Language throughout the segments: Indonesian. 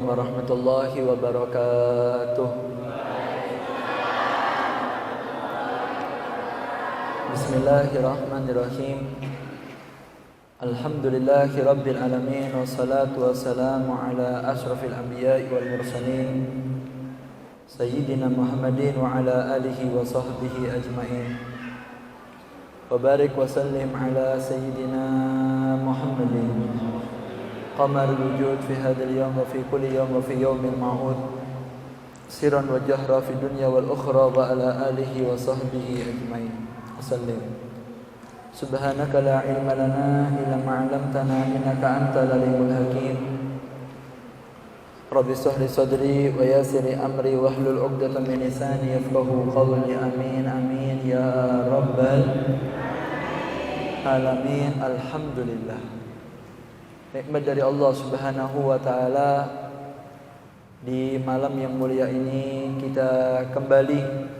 Warahmatullahi wabarakatuh. Bismillahirrahmanirrahim. Alhamdulillahi rabbil alamin. Wassalatu wassalamu ala ashrafil anbiya'i wal mursalin Sayyidina Muhammadin wa ala alihi wa sahbihi ajma'in. Wa barik wa sallim ala Sayyidina Muhammadin قمر الوجود في هذا اليوم وفي كل يوم وفي يوم معود سرا وجهرا في الدنيا والأخرى وعلى آله وصحبه أجمعين وسلم. سبحانك لا علم لنا إلا ما علمتنا إنك أنت العليم الحكيم. رب اشرح لي صدري ويسر لي أمري واحلل عقدة من لساني يفقهوا قولي. آمين آمين يا رب العالمين. Alhamdulillah. Nikmat dari Allah Subhanahu wa taala, di malam yang mulia ini kita kembali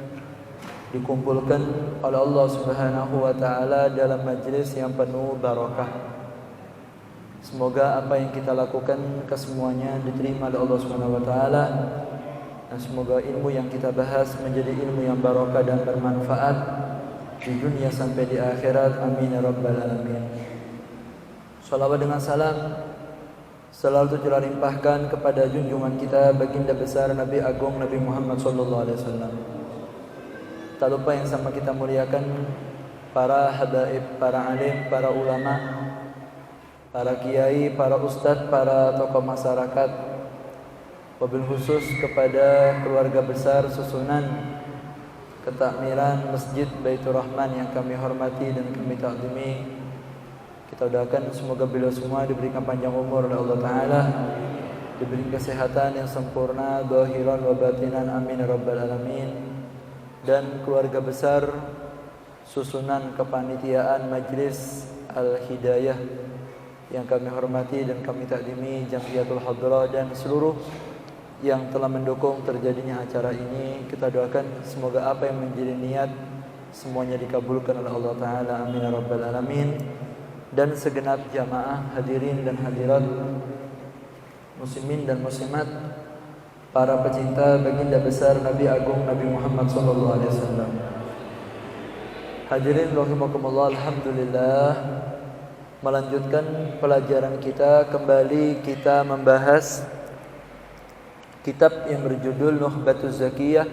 dikumpulkan oleh Allah Subhanahu wa taala dalam majlis yang penuh barakah. Semoga apa yang kita lakukan kesemuanya diterima oleh Allah Subhanahu wa taala, dan semoga ilmu yang kita bahas menjadi ilmu yang barakah dan bermanfaat di dunia sampai di akhirat. Amin ya rabbal alamin. Salawat dengan salam selalu tercurah limpahkan kepada junjungan kita baginda besar Nabi Agung Nabi Muhammad sallallahu alaihi wasallam. Tak lupa yang sama kita muliakan para habaib, para alim, para ulama, para kiai, para ustadz, para tokoh masyarakat, wabil khusus kepada keluarga besar susunan ketakmiran Masjid Baitur Rahman yang kami hormati dan kami takzimi. Kita doakan semoga beliau semua diberikan panjang umur oleh Allah Ta'ala, diberi kesehatan yang sempurna, zahiran wa batinan, amin ya rabbal alamin. Dan keluarga besar susunan kepanitiaan Majlis Al-Hidayah yang kami hormati dan kami takdimi, Jamiyatul Hadrah, dan seluruh yang telah mendukung terjadinya acara ini. Kita doakan semoga apa yang menjadi niat semuanya dikabulkan oleh Allah Ta'ala, amin ya rabbal alamin. Dan segenap jamaah hadirin dan hadirat, muslimin dan muslimat, para pecinta baginda besar Nabi Agung Nabi Muhammad sallallahu alaihi wasallam. Hadirin rahimakumullah, alhamdulillah, melanjutkan pelajaran kita, kembali kita membahas kitab yang berjudul Nukhbatuz Zakiyah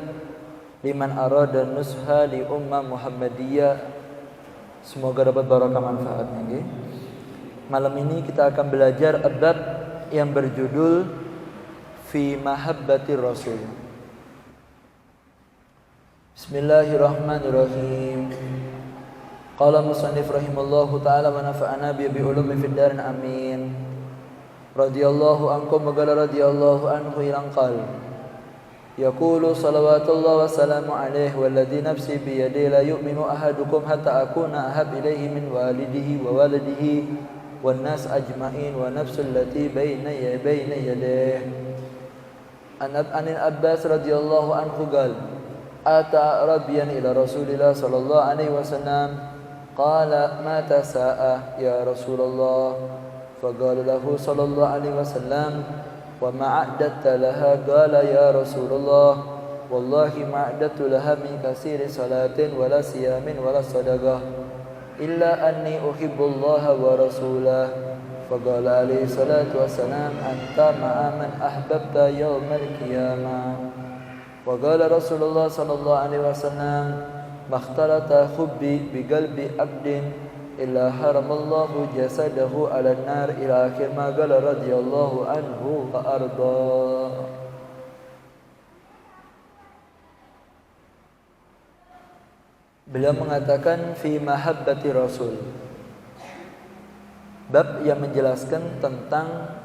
liman arada nusha li ummah Muhammadiyah. Semoga dapat barakah manfaatnya. Okay? Malam ini kita akan belajar bab yang berjudul Fi Mahabbati Rasul. Bismillahirrahmanirrahim. Qala musannif rahimallahu ta'ala wa nafa'ana bi ulumi fid darin amin. Radhiyallahu ankum wa qala radhiyallahu anhu ilan qala يقول صلوات الله وسلامه عليه والذي نفسي بيده لا يؤمن أحدكم حتى أكون أحب إليه من والده وولده والناس أجمعين ونفس التي بين يديه. عن العباس رضي الله عنه قال أتى أعرابيا إلى رسول الله صلى الله عليه وسلم قال متى الساعة يا رسول الله فقال له صلى الله عليه وسلم وما أعددت لها قال يا رسول الله والله ما أعددت لها من كثير صلاة ولا صيام ولا صدقة إلا أني أحب الله ورسوله فقال عليه الصلاة والسلام أنت مع من أحببت يوم القيامة. وقال رسول الله صلى الله عليه وسلم ما اختلط حبي بقلب عبد إلا حرم الله جسده على النار إلى آخر ما قال رضي الله عنه وأرضاه. Beliau mengatakan fi mahabbati Rasul, bab yang menjelaskan tentang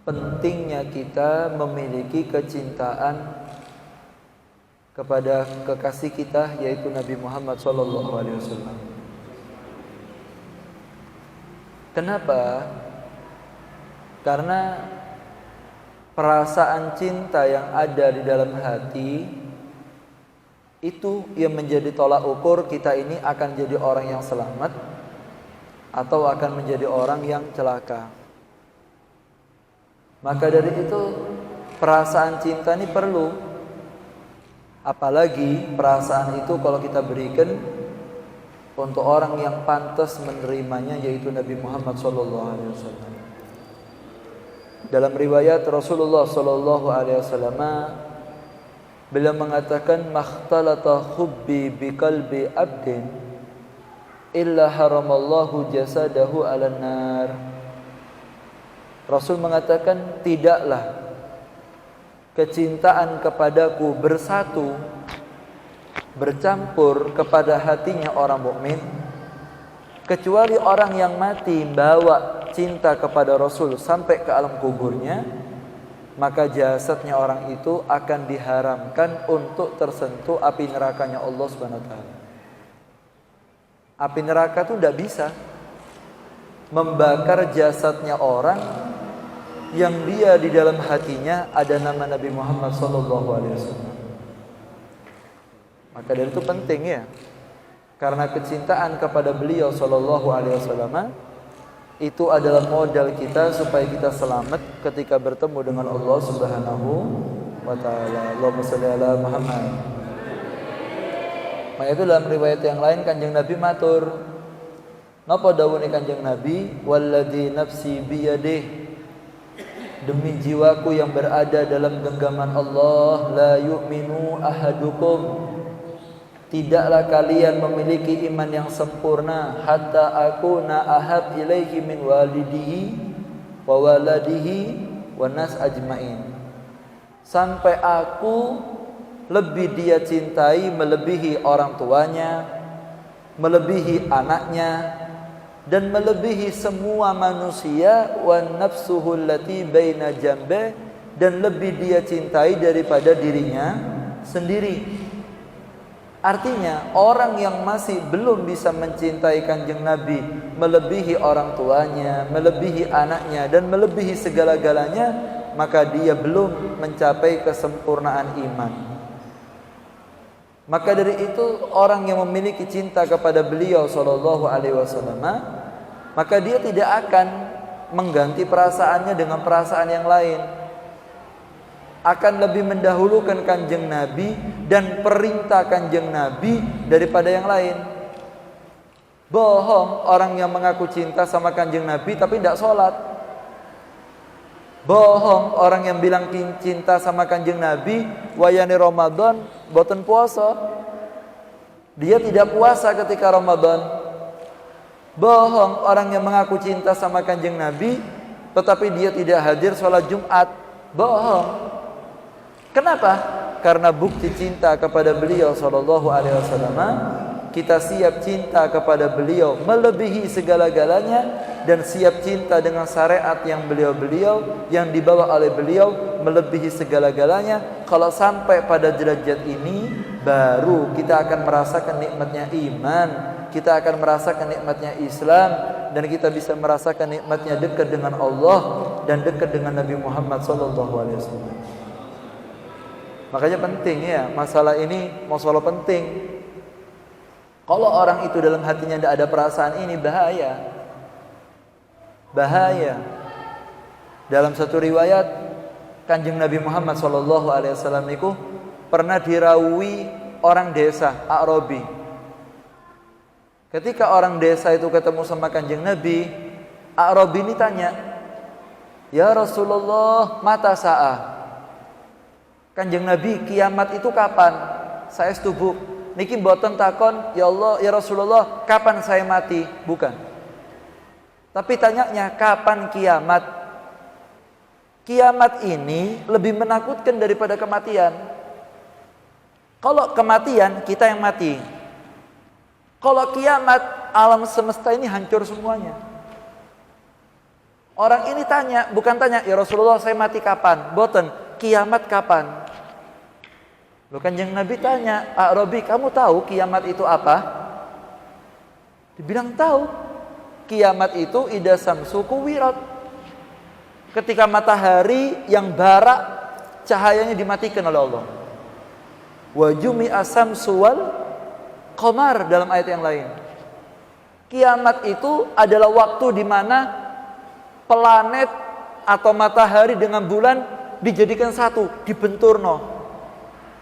pentingnya kita memiliki kecintaan kepada kekasih kita, yaitu Nabi Muhammad SAW. Kenapa? Karena perasaan cinta yang ada di dalam hati itu yang menjadi tolak ukur kita ini akan jadi orang yang selamat atau akan menjadi orang yang celaka. Maka dari itu perasaan cinta ini perlu. Apalagi perasaan itu kalau kita berikan untuk orang yang pantas menerimanya, yaitu Nabi Muhammad SAW. Dalam riwayat Rasulullah SAW, beliau mengatakan, "Makhtalata hubbi biqalbi abdin illa haramallahu jasadahu 'alan nar." Rasul mengatakan, tidaklah kecintaan kepadaku bersatu, bercampur kepada hatinya orang mukmin, kecuali orang yang mati bawa cinta kepada Rasul sampai ke alam kuburnya, maka jasadnya orang itu akan diharamkan untuk tersentuh api nerakanya Allah Subhanahu wa taala. Api neraka itu tidak bisa membakar jasadnya orang yang dia di dalam hatinya ada nama Nabi Muhammad SAW. Maka dari itu penting ya, karena kecintaan kepada beliau SAW itu adalah modal kita supaya kita selamat ketika bertemu dengan Allah Subhanahu wa taala. Allahumma shalli ala Muhammad. Maka itu dalam riwayat yang lain Kanjeng Nabi matur, napa dawuhe Kanjeng Nabi, walladzi nafsi biyadihi, demi jiwaku yang berada dalam genggaman Allah, la yu'minu ahadukum, tidaklah kalian memiliki iman yang sempurna, hatta akuna ahab ilaihi min walidihi wa waladihi wa nas ajmain, sampai aku lebih dia cintai melebihi orang tuanya, melebihi anaknya, dan melebihi semua manusia, wa nafsuhu allati baina jambe, dan lebih dia cintai daripada dirinya sendiri. Artinya orang yang masih belum bisa mencintai Kanjeng Nabi melebihi orang tuanya, melebihi anaknya, dan melebihi segala-galanya, maka dia belum mencapai kesempurnaan iman. Maka dari itu orang yang memiliki cinta kepada beliau SAW, maka dia tidak akan mengganti perasaannya dengan perasaan yang lain. Akan lebih mendahulukan Kanjeng Nabi dan perintah Kanjeng Nabi daripada yang lain. Bohong orang yang mengaku cinta sama Kanjeng Nabi tapi tidak sholat. Bohong orang yang bilang cinta sama Kanjeng Nabi wayane Ramadan boten puasa. Dia tidak puasa ketika Ramadan. Bohong orang yang mengaku cinta sama Kanjeng Nabi tetapi dia tidak hadir sholat Jumat. Bohong. Kenapa? Karena bukti cinta kepada beliau SAW, kita siap cinta kepada beliau melebihi segala-galanya, dan siap cinta dengan syariat yang beliau yang dibawa oleh beliau melebihi segala-galanya. Kalau sampai pada derajat ini, baru kita akan merasakan nikmatnya iman, kita akan merasakan nikmatnya Islam, dan kita bisa merasakan nikmatnya dekat dengan Allah dan dekat dengan Nabi Muhammad SAW. Makanya penting ya, masalah ini masalah penting. Kalau orang itu dalam hatinya tidak ada perasaan ini, bahaya. Bahaya. Dalam satu riwayat, Kanjeng Nabi Muhammad SAW itu pernah dirawi orang desa A'rabi. Ketika orang desa itu ketemu sama Kanjeng Nabi, A'rabi ini tanya, "Ya Rasulullah, mata sa'ah?" Kanjeng Nabi, kiamat itu kapan? Saya setuju. Niki mboten takon, ya Allah, ya Rasulullah, kapan saya mati? Bukan. Tapi tanyanya, kapan kiamat? Kiamat ini lebih menakutkan daripada kematian. Kalau kematian, kita yang mati. Kalau kiamat, alam semesta ini hancur semuanya. Orang ini tanya, bukan tanya, ya Rasulullah, saya mati kapan? Mboten, kiamat kapan? Loh, Kanjeng Nabi tanya, A'rabi, kamu tahu kiamat itu apa? Dibilang tahu. Kiamat itu idza samsu kuwirat. Ketika matahari yang barak cahayanya dimatikan oleh Allah. Wa jumi'a samsu wal qamar dalam ayat yang lain. Kiamat itu adalah waktu di mana planet atau matahari dengan bulan dijadikan satu, dibenturno.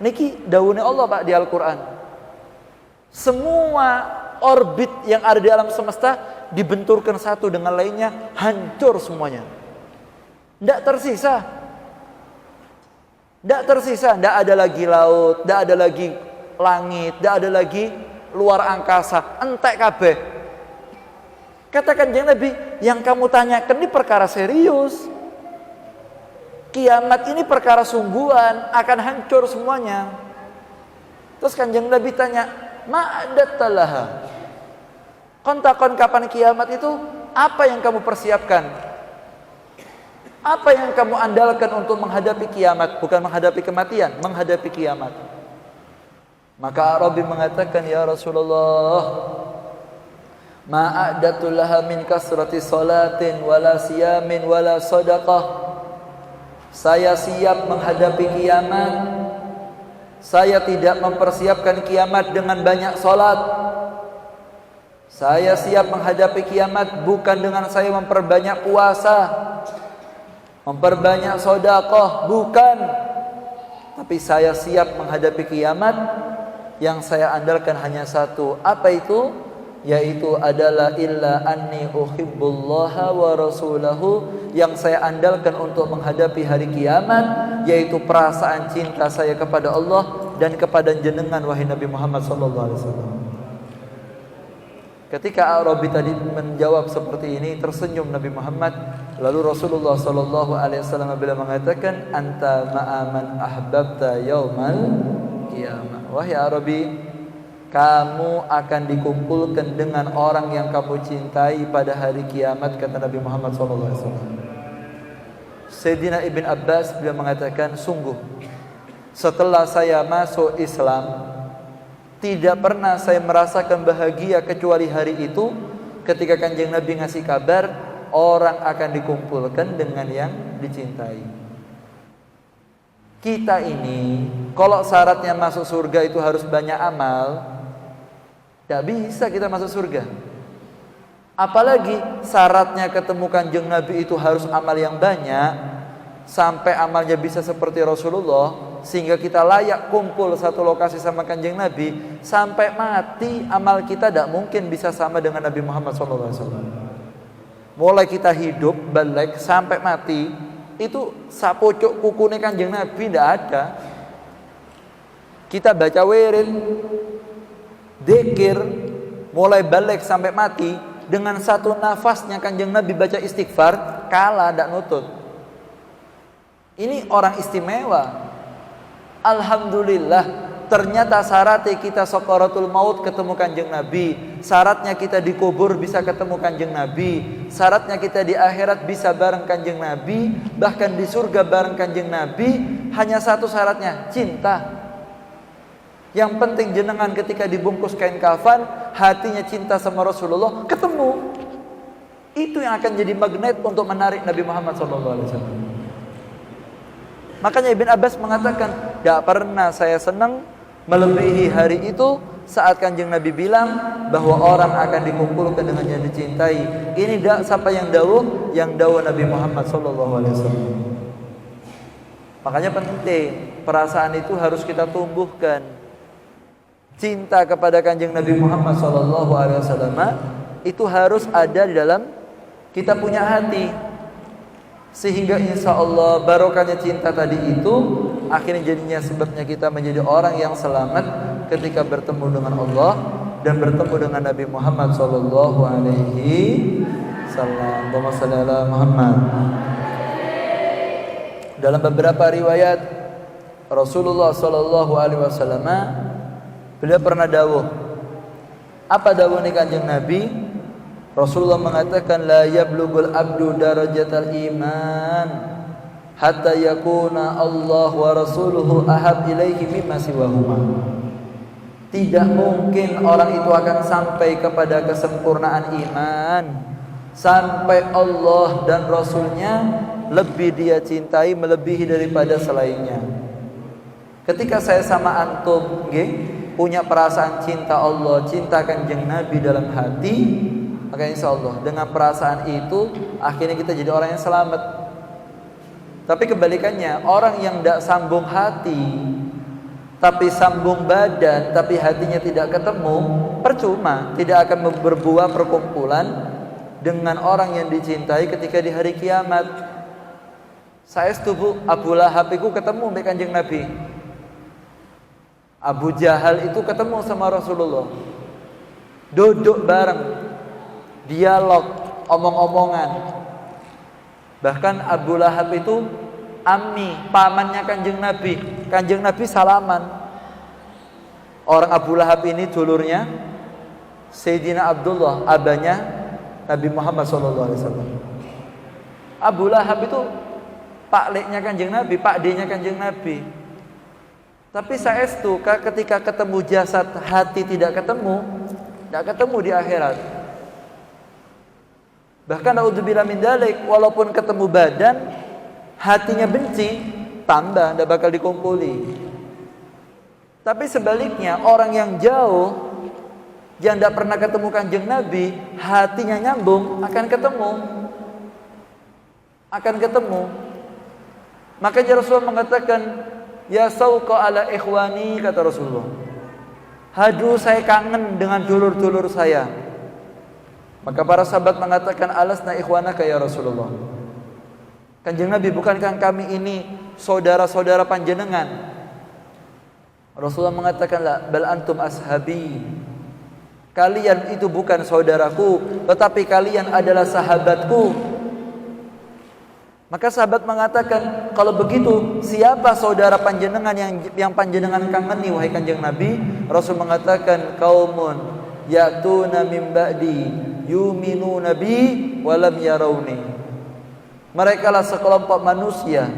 Niki dawuhnya Allah Pak di Al-Qur'an. Semua orbit yang ada di alam semesta dibenturkan satu dengan lainnya, hancur semuanya. Tidak tersisa. Tidak tersisa, tidak ada lagi laut, tidak ada lagi langit, tidak ada lagi luar angkasa, entek kabeh. Katakan Kanjeng Nabi, yang kamu tanyakan ini perkara serius. Kiamat ini perkara sungguhan, akan hancur semuanya. Terus Kanjeng Nabi tanya, ma'adattalaha. Kon kapan kiamat itu, apa yang kamu persiapkan? Apa yang kamu andalkan untuk menghadapi kiamat? Bukan menghadapi kematian, menghadapi kiamat. Maka Arabi mengatakan, ya Rasulullah, ma'adatul laha min kasrati salatin wala siyamin wala sadaqah. Saya siap menghadapi kiamat. Saya tidak mempersiapkan kiamat dengan banyak salat. Saya siap menghadapi kiamat bukan dengan saya memperbanyak puasa, memperbanyak sedekah, bukan. Tapi saya siap menghadapi kiamat. Yang saya andalkan hanya satu. Apa itu? Yaitu adalah illa anni uhibbullaha wa rasulahu. Yang saya andalkan untuk menghadapi hari kiamat yaitu perasaan cinta saya kepada Allah dan kepada jenengan wahai Nabi Muhammad sallallahu alaihi wasallam. Ketika Arabi tadi menjawab seperti ini, tersenyum Nabi Muhammad. Lalu Rasulullah sallallahu alaihi wasallam bila mengatakan, anta ma'aman ahbabta yaumal qiyamah. Wahai Arabi, kamu akan dikumpulkan dengan orang yang kamu cintai pada hari kiamat, kata Nabi Muhammad SAW. Sayyidina Ibn Abbas beliau mengatakan, sungguh setelah saya masuk Islam tidak pernah saya merasakan bahagia kecuali hari itu, ketika Kanjeng Nabi ngasih kabar orang akan dikumpulkan dengan yang dicintai. Kita ini kalau syaratnya masuk surga itu harus banyak amal, tidak bisa kita masuk surga. Apalagi syaratnya ketemu Kanjeng Nabi itu harus amal yang banyak, sampai amalnya bisa seperti Rasulullah, sehingga kita layak kumpul satu lokasi sama Kanjeng Nabi. Sampai mati amal kita tidak mungkin bisa sama dengan Nabi Muhammad SAW. Mulai kita hidup balik sampai mati, itu sapocok kukunya Kanjeng Nabi tidak ada. Kita baca wirid, dzikir, mulai balik sampai mati, dengan satu nafasnya Kanjeng Nabi baca istighfar, kalah tidak nutut. Ini orang istimewa. Alhamdulillah, ternyata syaratnya kita sakaratul maut ketemu Kanjeng Nabi, syaratnya kita dikubur bisa ketemu Kanjeng Nabi, syaratnya kita di akhirat bisa bareng Kanjeng Nabi, bahkan di surga bareng Kanjeng Nabi. Hanya satu syaratnya, cinta. Yang penting jenengan ketika dibungkus kain kafan, hatinya cinta sama Rasulullah, ketemu. Itu yang akan jadi magnet untuk menarik Nabi Muhammad SAW. Makanya Ibn Abbas mengatakan, tidak pernah saya senang melebihi hari itu saat Kanjeng Nabi bilang bahwa orang akan dikumpulkan dengan yang dicintai. Ini tidak siapa yang dawuh Nabi Muhammad SAW. Makanya penting, perasaan itu harus kita tumbuhkan. Cinta kepada Kanjeng Nabi Muhammad SAW itu harus ada di dalam kita punya hati, sehingga insya Allah barokahnya cinta tadi itu akhirnya jadinya sebabnya kita menjadi orang yang selamat ketika bertemu dengan Allah dan bertemu dengan Nabi Muhammad SAW. Allahumma shalli ala Muhammad. Dalam beberapa riwayat Rasulullah SAW beliau pernah dawuh. Apa dawuh nih Kanjeng Nabi? Rasulullah mengatakan, la yablughul abdu darajatal iman hatta yakuna Allah wa rasuluhu ahab ilaihi mimma siwahuma. Tidak mungkin orang itu akan sampai kepada kesempurnaan iman sampai Allah dan Rasulnya lebih dia cintai melebihi daripada selainnya. Ketika saya sama antum punya perasaan cinta Allah, cinta Kanjeng Nabi dalam hati, maka insya Allah dengan perasaan itu akhirnya kita jadi orang yang selamat. Tapi kebalikannya, orang yang tidak sambung hati tapi sambung badan, tapi hatinya tidak ketemu, percuma, tidak akan berbuah perkumpulan dengan orang yang dicintai ketika di hari kiamat. Saya setuju Abu Lahab itu ketemu dengan Kanjeng Nabi. Abu Jahal itu ketemu sama Rasulullah. Duduk bareng, dialog, omong-omongan. Bahkan Abu Lahab itu ammi, pamannya Kanjeng Nabi. Kanjeng Nabi salaman. Orang Abu Lahab ini dulurnya Sayyidina Abdullah, abahnya Nabi Muhammad SAW. Abu Lahab itu pak leknya Kanjeng Nabi, pak D-nya Kanjeng Nabi. Tapi saestu ketika ketemu jasad, hati tidak ketemu di akhirat. Bahkan naudzubillah min dzalik, walaupun ketemu badan, hatinya benci, tambah, tidak bakal dikumpuli. Tapi sebaliknya, orang yang jauh, yang tidak pernah ketemu Kanjeng Nabi, hatinya nyambung, akan ketemu. Makanya Rasulullah mengatakan, ya sauqa ala ikhwani, kata Rasulullah. Haduh, saya kangen dengan dulur-dulur saya. Maka para sahabat mengatakan, alasna ikhwanaka ya Rasulullah. Kanjeng Nabi, bukankah kami ini saudara-saudara panjenengan? Rasulullah mengatakan, la bal antum ashabi. Kalian itu bukan saudaraku, tetapi kalian adalah sahabatku. Maka sahabat mengatakan, kalau begitu siapa saudara panjenengan yang panjenengan kangeni wahai Kanjeng Nabi? Rasul mengatakan, qaumun ya'tuna min ba'di yu'minuna bi wa lam yarawni. Mereka lah sekelompok manusia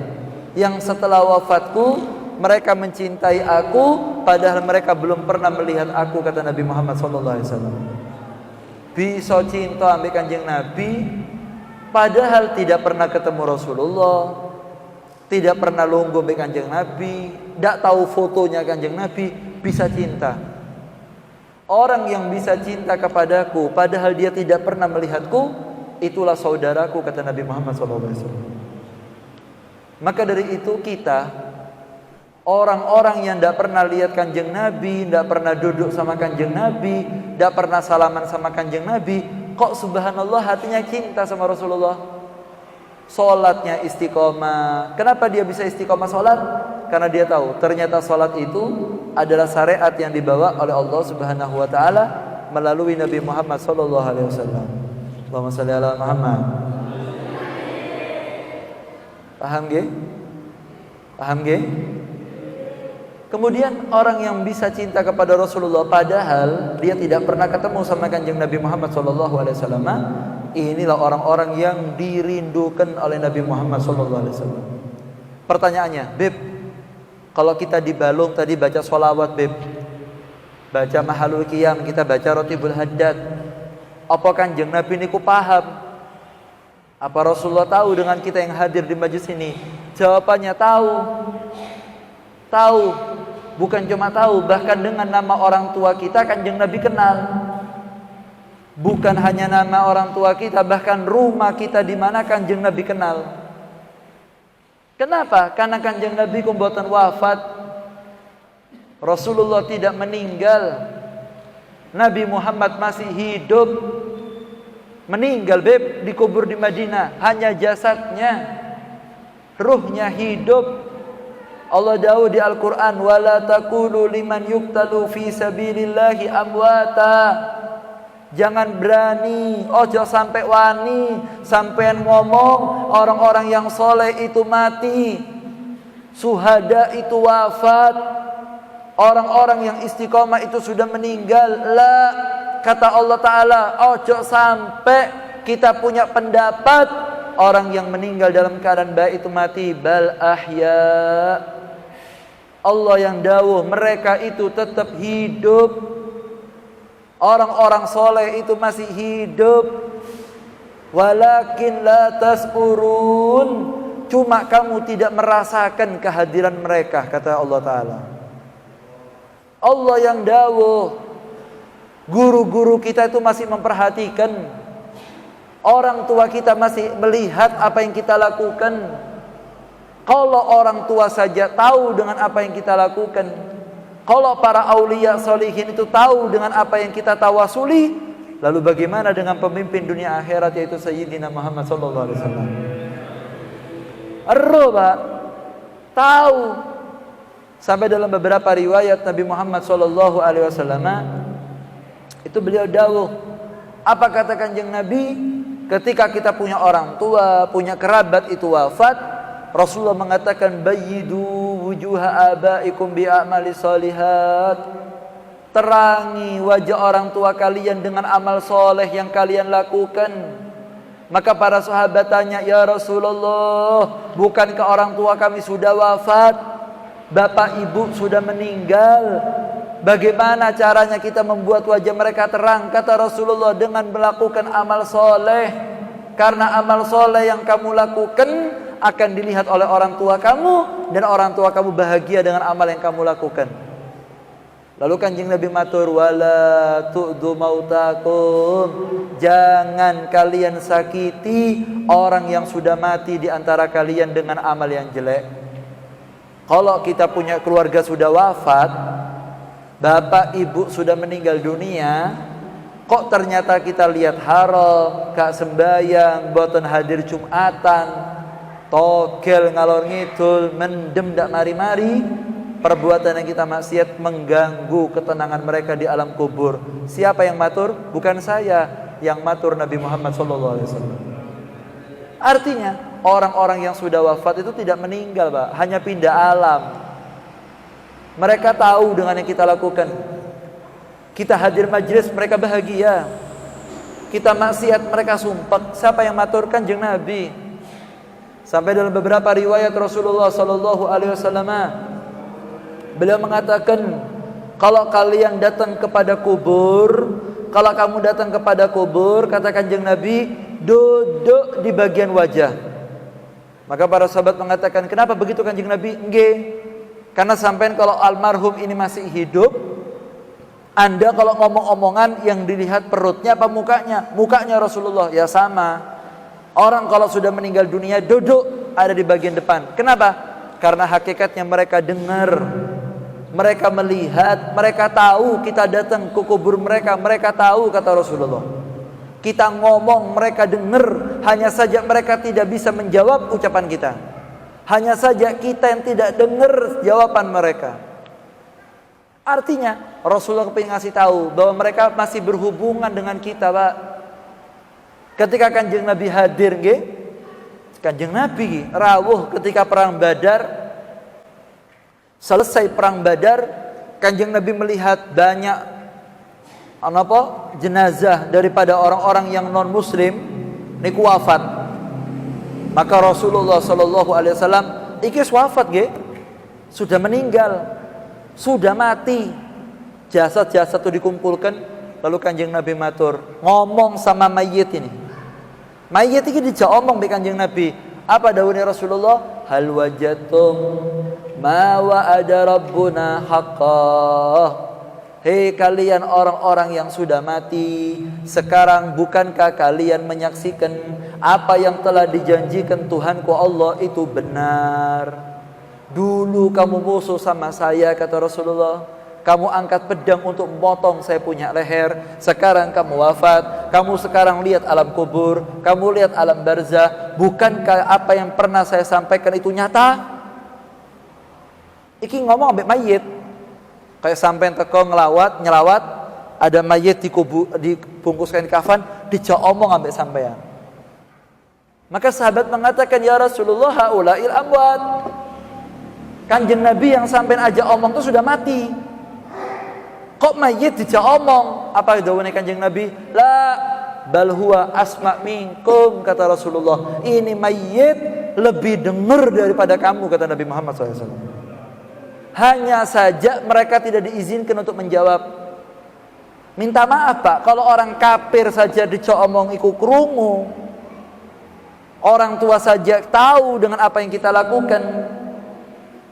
yang setelah wafatku mereka mencintai aku padahal mereka belum pernah melihat aku, kata Nabi Muhammad SAW. Bisa cinta ambil Kanjeng Nabi padahal tidak pernah ketemu Rasulullah, tidak pernah lungguh ambil Kanjeng Nabi, tidak tahu fotonya Kanjeng Nabi, bisa cinta. Orang yang bisa cinta kepadaku padahal dia tidak pernah melihatku, itulah saudaraku, kata Nabi Muhammad SAW. Maka dari itu kita, orang-orang yang tidak pernah lihat Kanjeng Nabi, tidak pernah duduk sama Kanjeng Nabi, tidak pernah salaman sama Kanjeng Nabi, kok subhanallah hatinya cinta sama Rasulullah. Salatnya istiqomah. Kenapa dia bisa istiqomah salat? Karena dia tahu ternyata salat itu adalah syariat yang dibawa oleh Allah Subhanahu wa taala melalui Nabi Muhammad sallallahu alaihi wasallam. Allahumma shalli ala Muhammad. Paham nggih? Paham nggih? Kemudian orang yang bisa cinta kepada Rasulullah padahal dia tidak pernah ketemu sama Kanjeng Nabi Muhammad SAW, inilah orang-orang yang dirindukan oleh Nabi Muhammad SAW. Pertanyaannya, Beb, kalau kita di Balung tadi baca sholawat, Beb, baca Mahalul Qiyam, kita baca Rotibul Haddad, apa Kanjeng Nabi ini ku paham? Apa Rasulullah tahu dengan kita yang hadir di majlis ini? Jawabannya tahu. Bukan cuma tahu, bahkan dengan nama orang tua kita Kanjeng Nabi kenal. Bukan hanya nama orang tua kita, bahkan rumah kita di mana Kanjeng Nabi kenal. Kenapa? Karena Kanjeng Nabi kumbotan wafat, Rasulullah tidak meninggal, Nabi Muhammad masih hidup. Meninggal, Beb, dikubur di Madinah, hanya jasadnya, ruhnya hidup. Allah jauh di Al-Quran, wala taqulu liman yuqtalu fi sabilillahi amwata. Jangan berani, ojo sampai wani, sampean ngomong orang-orang yang soleh itu mati, suhada itu wafat, orang-orang yang istiqomah itu sudah meninggal. La, kata Allah Ta'ala, ojo sampai kita punya pendapat orang yang meninggal dalam keadaan baik itu mati. Bal ahya, Allah yang dawuh mereka itu tetap hidup. Orang-orang soleh itu masih hidup. Walakin la tas'urun, cuma kamu tidak merasakan kehadiran mereka, kata Allah Ta'ala. Allah yang dawuh. Guru-guru kita itu masih memperhatikan, orang tua kita masih melihat apa yang kita lakukan. Kalau orang tua saja tahu dengan apa yang kita lakukan, kalau para aulia solihin itu tahu dengan apa yang kita tawasuli, lalu bagaimana dengan pemimpin dunia akhirat yaitu Sayyidina Muhammad sallallahu alaihi wasallam? Pak, tahu. Sampai dalam beberapa riwayat Nabi Muhammad sallallahu alaihi wasallam itu beliau dawuh, apa kata Kanjeng Nabi ketika kita punya orang tua, punya kerabat itu wafat, Rasulullah mengatakan bayyidu wujuha abaikum bi a'mali shalihat. Terangi wajah orang tua kalian dengan amal soleh yang kalian lakukan. Maka para sahabat tanya, ya Rasulullah, bukankah orang tua kami sudah wafat? Bapak ibu sudah meninggal. Bagaimana caranya kita membuat wajah mereka terang? Kata Rasulullah, dengan melakukan amal soleh. Karena amal soleh yang kamu lakukan akan dilihat oleh orang tua kamu, dan orang tua kamu bahagia dengan amal yang kamu lakukan. Lalu Kanjeng Nabi matur, wala tu'du mautakum, jangan kalian sakiti orang yang sudah mati di antara kalian dengan amal yang jelek. Kalau kita punya keluarga sudah wafat, bapak ibu sudah meninggal dunia, kok ternyata kita lihat haram, gak sembayang, boten hadir Jumatan, togel ngalor ngidul, mendem dak mari-mari, perbuatan yang kita maksiat mengganggu ketenangan mereka di alam kubur. Siapa yang matur? Bukan saya, yang matur Nabi Muhammad SAW. Artinya orang-orang yang sudah wafat itu tidak meninggal, Pak, hanya pindah alam. Mereka tahu dengan yang kita lakukan. Kita hadir majelis, mereka bahagia. Kita maksiat, mereka sumpah. Siapa yang maturkan? Kanjeng Nabi. Sampai dalam beberapa riwayat Rasulullah sallallahu alaihi wasallam beliau mengatakan, kalau kalian datang kepada kubur, kalau kamu datang kepada kubur, kata Kanjeng Nabi, duduk di bagian wajah. Maka para sahabat mengatakan, kenapa begitu Kanjeng Nabi? Nggih, karena sampean kalau almarhum ini masih hidup, Anda kalau ngomong-omongan yang dilihat perutnya apa mukanya? Mukanya Rasulullah. Ya sama. Orang kalau sudah meninggal dunia duduk ada di bagian depan. Kenapa? Karena hakikatnya mereka dengar, mereka melihat, mereka tahu kita datang ke kubur mereka. Mereka tahu, kata Rasulullah. Kita ngomong, mereka dengar. Hanya saja mereka tidak bisa menjawab ucapan kita. Hanya saja kita yang tidak dengar jawaban mereka. Artinya Rasulullah ingin ngasih tahu bahwa mereka masih berhubungan dengan kita, Pak. Ketika Kanjeng Nabi hadir, Kanjeng Nabi rawuh ketika perang Badar. Selesai perang Badar, Kanjeng Nabi melihat banyak jenazah daripada orang-orang yang non muslim niku wafat. Maka Rasulullah sallallahu alaihi wasallam iki wafat sudah meninggal, sudah mati. Jasad-jasad itu dikumpulkan, lalu Kanjeng Nabi matur, ngomong sama mayit ini. Mayit iki dijak omong be Kanjeng Nabi. Apa dawuhnya Rasulullah? Hal wajadtum ma wa'ada rabbuna haqqah. Hei kalian orang-orang yang sudah mati, sekarang bukankah kalian menyaksikan apa yang telah dijanjikan Tuhanku Allah itu benar? Dulu kamu musuh sama saya, kata Rasulullah. Kamu angkat pedang untuk memotong saya punya leher. Sekarang kamu wafat. Kamu sekarang lihat alam kubur. Kamu lihat alam barzah. Bukankah apa yang pernah saya sampaikan itu nyata? Iki ngomong ambek mayit. Kayak sampai teko nyelawat. Ada mayit dibungkuskan kafan. Dijak omong ambek sampean. Maka sahabat mengatakan, ya Rasulullah, haula'il amwat. Kanjeng Nabi yang sampean ajak omong itu sudah mati. Kok mayit dijak omong? Apa dawuhnya Kanjeng Nabi? La bal huwa asma minkum, kata Rasulullah. Ini mayit lebih dengar daripada kamu, kata Nabi Muhammad SAW. Hanya saja mereka tidak diizinkan untuk menjawab. Minta maaf, Pak, kalau orang kafir saja dijak omong iku krungu. Orang tua saja tahu dengan apa yang kita lakukan.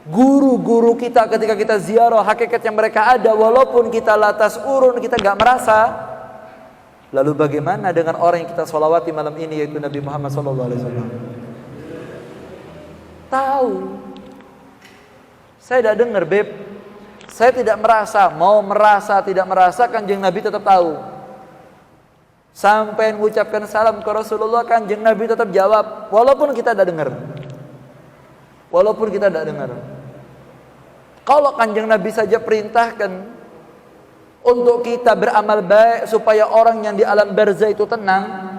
Guru-guru kita ketika kita ziarah, hakikat yang mereka ada, walaupun kita latas urun, kita gak merasa. Lalu bagaimana dengan orang yang kita sholawati malam ini, yaitu Nabi Muhammad SAW? Tahu. Saya tidak dengar, Beb. Saya tidak merasa, tidak merasa, Kanjeng Nabi tetap tahu. Sampai mengucapkan salam ke Rasulullah, Kanjeng Nabi tetap jawab, walaupun kita tidak dengar. Walaupun kita tidak dengar. Kalau Kanjeng Nabi saja perintahkan untuk kita beramal baik supaya orang yang di alam barzah itu tenang,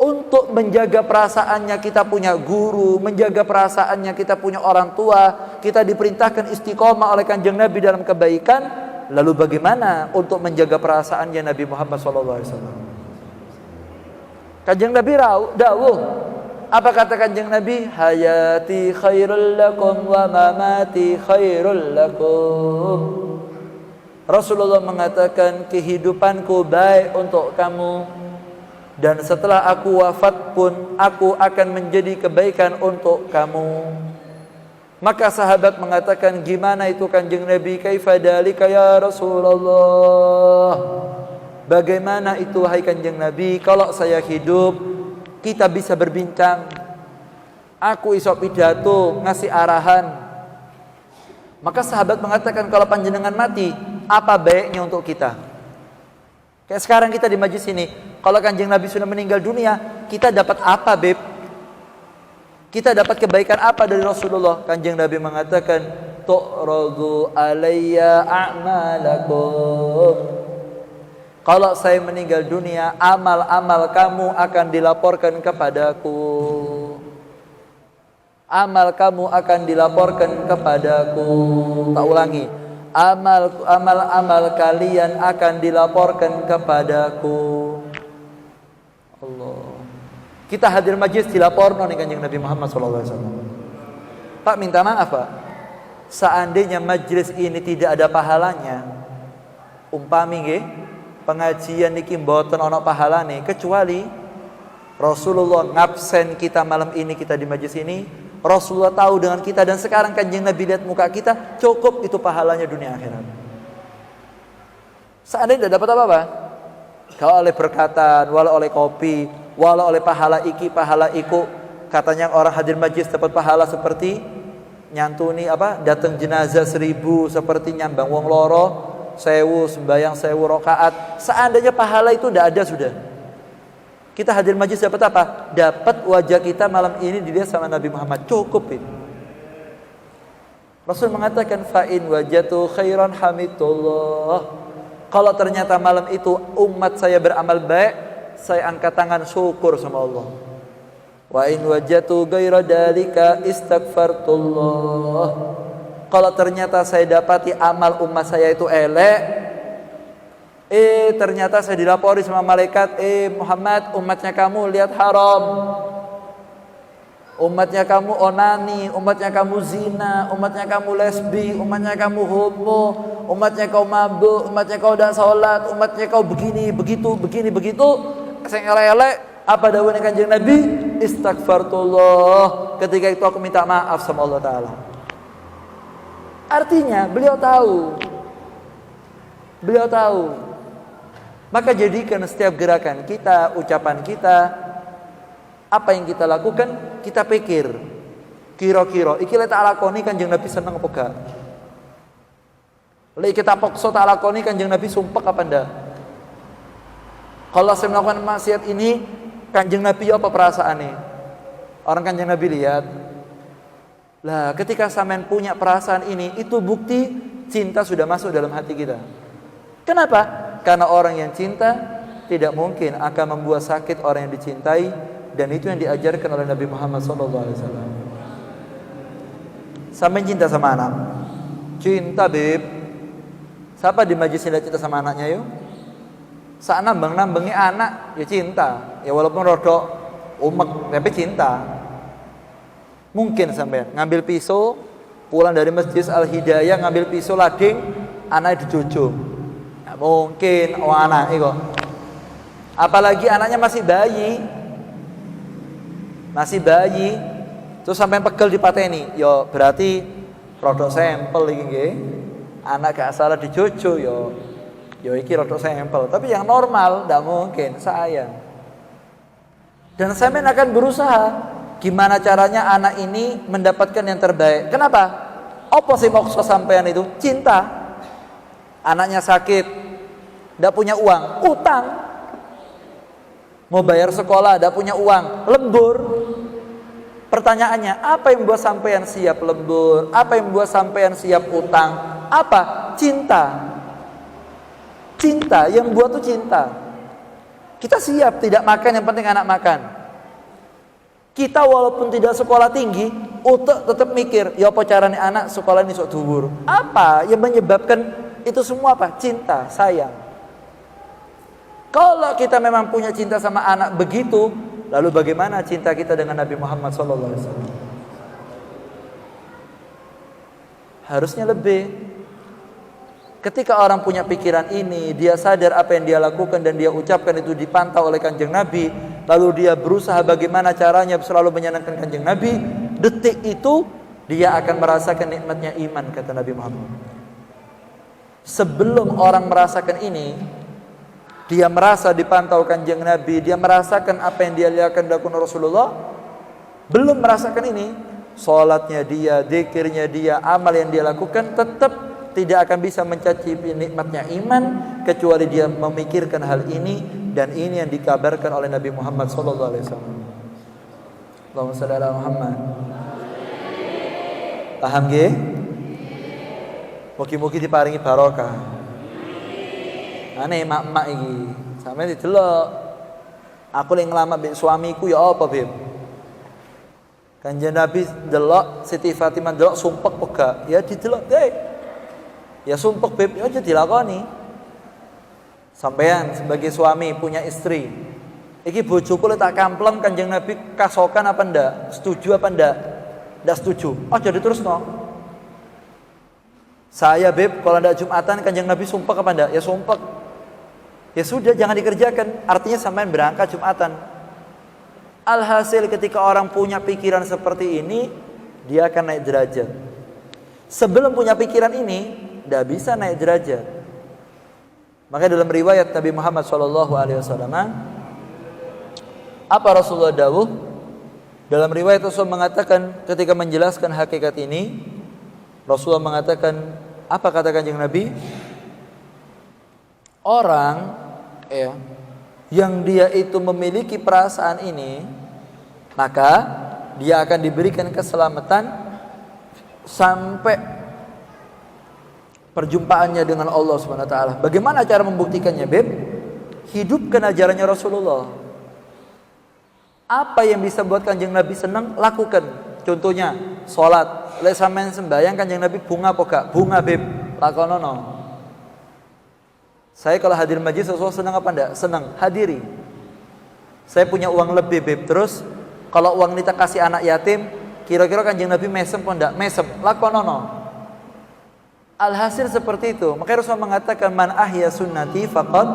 untuk menjaga perasaannya kita punya guru, menjaga perasaannya kita punya orang tua, kita diperintahkan istiqomah oleh Kanjeng Nabi dalam kebaikan. Lalu bagaimana untuk menjaga perasaannya Nabi Muhammad SAW? Kanjeng Nabi dawuh. Apa kata Kanjeng Nabi? Hayati khairul lakum wa mamati khairul lakum. Rasulullah mengatakan, kehidupanku baik untuk kamu, dan setelah aku wafat pun aku akan menjadi kebaikan untuk kamu. Maka sahabat mengatakan, gimana itu Kanjeng Nabi? Kaifa dalika ya Rasulullah? Bagaimana itu wahai Kanjeng Nabi? Kalau saya hidup, kita bisa berbincang, aku iso pidato, ngasih arahan. Maka sahabat mengatakan, kalau panjenengan mati, apa baiknya untuk kita? Kayak sekarang kita di majlis ini, kalau Kanjeng Nabi sudah meninggal dunia, kita dapat apa, Beb? Kita dapat kebaikan apa dari Rasulullah? Kanjeng Nabi mengatakan, tu'radu alayya a'malakum. Kalau saya meninggal dunia, amal-amal kamu akan dilaporkan kepadaku. Amal kamu akan dilaporkan kepadaku. Tak ulangi. Amal kalian akan dilaporkan kepadaku. Allah. Kita hadir majlis dilaporkan nih Kanjeng Nabi Muhammad SAW. Pak minta maaf Pak, seandainya majlis ini tidak ada pahalanya, umpami nggih, pengajian niki mboten ana pahalane, kecuali Rasulullah ngabsen kita malam ini, kita di majlis ini, Rasulullah tahu dengan kita, dan sekarang Kanjeng Nabi lihat muka kita, cukup itu pahalanya dunia akhirat. Seandainya tidak dapat apa-apa, kalau oleh berkatan, walau oleh kopi, walau oleh pahala iki, pahala iku, katanya orang hadir majlis dapat pahala seperti nyantuni datang jenazah 1000, seperti nyambang wong loro 1000, sembahyang 1000 rakaat. Seandainya pahala itu tidak ada sudah, kita hadir majlis dapat apa? Dapat wajah kita malam ini dilihat sama Nabi Muhammad, cukup itu. Rasul mengatakan, fa'in wajatu khairan hamidullah. Kalau ternyata malam itu umat saya beramal baik, saya angkat tangan syukur sama Allah. Wa in wajatu ghaira dalika istaghfartullah. Kalau ternyata saya dapati amal umat saya itu elek, ternyata saya dilapori sama malaikat, Muhammad, umatnya kamu lihat haram, umatnya kamu onani, umatnya kamu zina, umatnya kamu lesbi, umatnya kamu homo, umatnya kau mabuk, umatnya kau tidak sholat, umatnya kau begini, begitu, sing elek-elek. Apa dawuhnya Kanjeng Nabi? Istaghfartullah. Ketika itu aku minta maaf sama Allah Ta'ala. Artinya beliau tahu. Maka jadikan setiap gerakan kita, ucapan kita, apa yang kita lakukan, kita pikir, kira-kira iki lek tak lakoni Kanjeng Nabi seneng apa gak? Lek kita paksa tak lakoni Kanjeng Nabi sumpek apa ndak? Kalau saya melakukan maksiat ini, Kanjeng Nabi apa perasaannya? Orang Kanjeng Nabi lihat. Lah, ketika sampean punya perasaan ini, itu bukti cinta sudah masuk dalam hati kita. Kenapa? Karena orang yang cinta tidak mungkin akan membuat sakit orang yang dicintai, dan itu yang diajarkan oleh Nabi Muhammad SAW. Sampean cinta sama anak? Cinta, Beb. Siapa di majlis ini cinta sama anaknya yuk? Saat nambang-nambangi anak, ya cinta. Ya walaupun rodok umek, tapi cinta. Mungkin sampai ngambil pisau, pulang dari Masjid Al-Hidayah ngambil pisau lading, anak dijujung. Nah, mungkin anak kok. Apalagi anaknya masih bayi. Terus sampai pegel dipateni, ya berarti rodok sampel iki nggih. Anak gak salah dijujung ya iki rodok sampel, tapi yang normal tidak mungkin, sayang. Dan sampean akan berusaha Gimana caranya anak ini mendapatkan yang terbaik? Kenapa? Apa sih maksud sampean itu? Cinta. Anaknya sakit, tidak punya uang, utang. Mau bayar sekolah, tidak punya uang, lembur. Pertanyaannya, apa yang membuat sampean siap lembur? Apa yang membuat sampean siap utang? Apa? Cinta. Cinta, yang buat tuh cinta. Kita siap tidak makan, yang penting anak makan. Kita walaupun tidak sekolah tinggi, utek tetap mikir, ya apa caranya anak sekolah ini sok dhuwur. Apa yang menyebabkan itu semua apa? Cinta, sayang. Kalau kita memang punya cinta sama anak begitu, lalu bagaimana cinta kita dengan Nabi Muhammad SAW? Harusnya lebih. Ketika orang punya pikiran ini, dia sadar apa yang dia lakukan dan dia ucapkan itu dipantau oleh Kanjeng Nabi, lalu dia berusaha bagaimana caranya selalu menyenangkan Kanjeng Nabi, detik itu dia akan merasakan nikmatnya iman, kata Nabi Muhammad. Sebelum orang merasakan ini, dia merasa dipantau Kanjeng Nabi, dia merasakan apa yang dia lihatkan dilakukan Rasulullah, belum merasakan ini, sholatnya dia, zikirnya dia, amal yang dia lakukan tetap tidak akan bisa mencicipi nikmatnya iman kecuali dia memikirkan hal ini, dan ini yang dikabarkan oleh Nabi Muhammad sallallahu alaihi wasallam. Allahumma shalli ala Muhammad. Paham nggih? Mugi-mugi diparingi barokah. Ane mak-mak iki, sampe didelok. Aku lek nglamar mbek suamiku ya apa, Beb? Kanjeng Nabi delok Siti Fatimah delok sumpek pegak, ya didelok deh. Ya sumpek Beb, ya aja dilakoni. Sampean sebagai suami punya istri, iki bojoku lek tak kamplem Kanjeng Nabi kasokan apa ndak? Setuju apa ndak? Ndak setuju. Aja diterusno. Saya Beb, kalau ndak Jumatan Kanjeng Nabi sumpek apa ndak? Ya sumpek. Ya sudah, jangan dikerjakan. Artinya sampean berangkat Jumatan. Alhasil ketika orang punya pikiran seperti ini, dia akan naik derajat. Sebelum punya pikiran ini, tidak bisa naik derajat. Maka dalam riwayat Nabi Muhammad SAW, apa Rasulullah dawuh? Dalam riwayat Rasul mengatakan ketika menjelaskan hakikat ini, Rasulullah mengatakan, apa kata Kanjeng Nabi? Orang yang dia itu memiliki perasaan ini, maka dia akan diberikan keselamatan sampai perjumpaannya dengan Allah Subhanahu wa taala. Bagaimana cara membuktikannya, Beb? Hidupkan ajarannya Rasulullah. Apa yang bisa buat Kanjeng Nabi senang, lakukan. Contohnya, salat. Lek sampean sembahyang Kanjeng Nabi bunga apa gak? Bunga, Beb. Lakonono. Saya kalau hadir majlis Rasulullah senang apa enggak? Senang, hadiri. Saya punya uang lebih, Beb. Terus kalau uang kita kasih anak yatim, kira-kira Kanjeng Nabi mesem apa enggak? Mesem. Lakonono. Alhasil seperti itu. Makanya Rasul mengatakan, man ahya sunnati faqad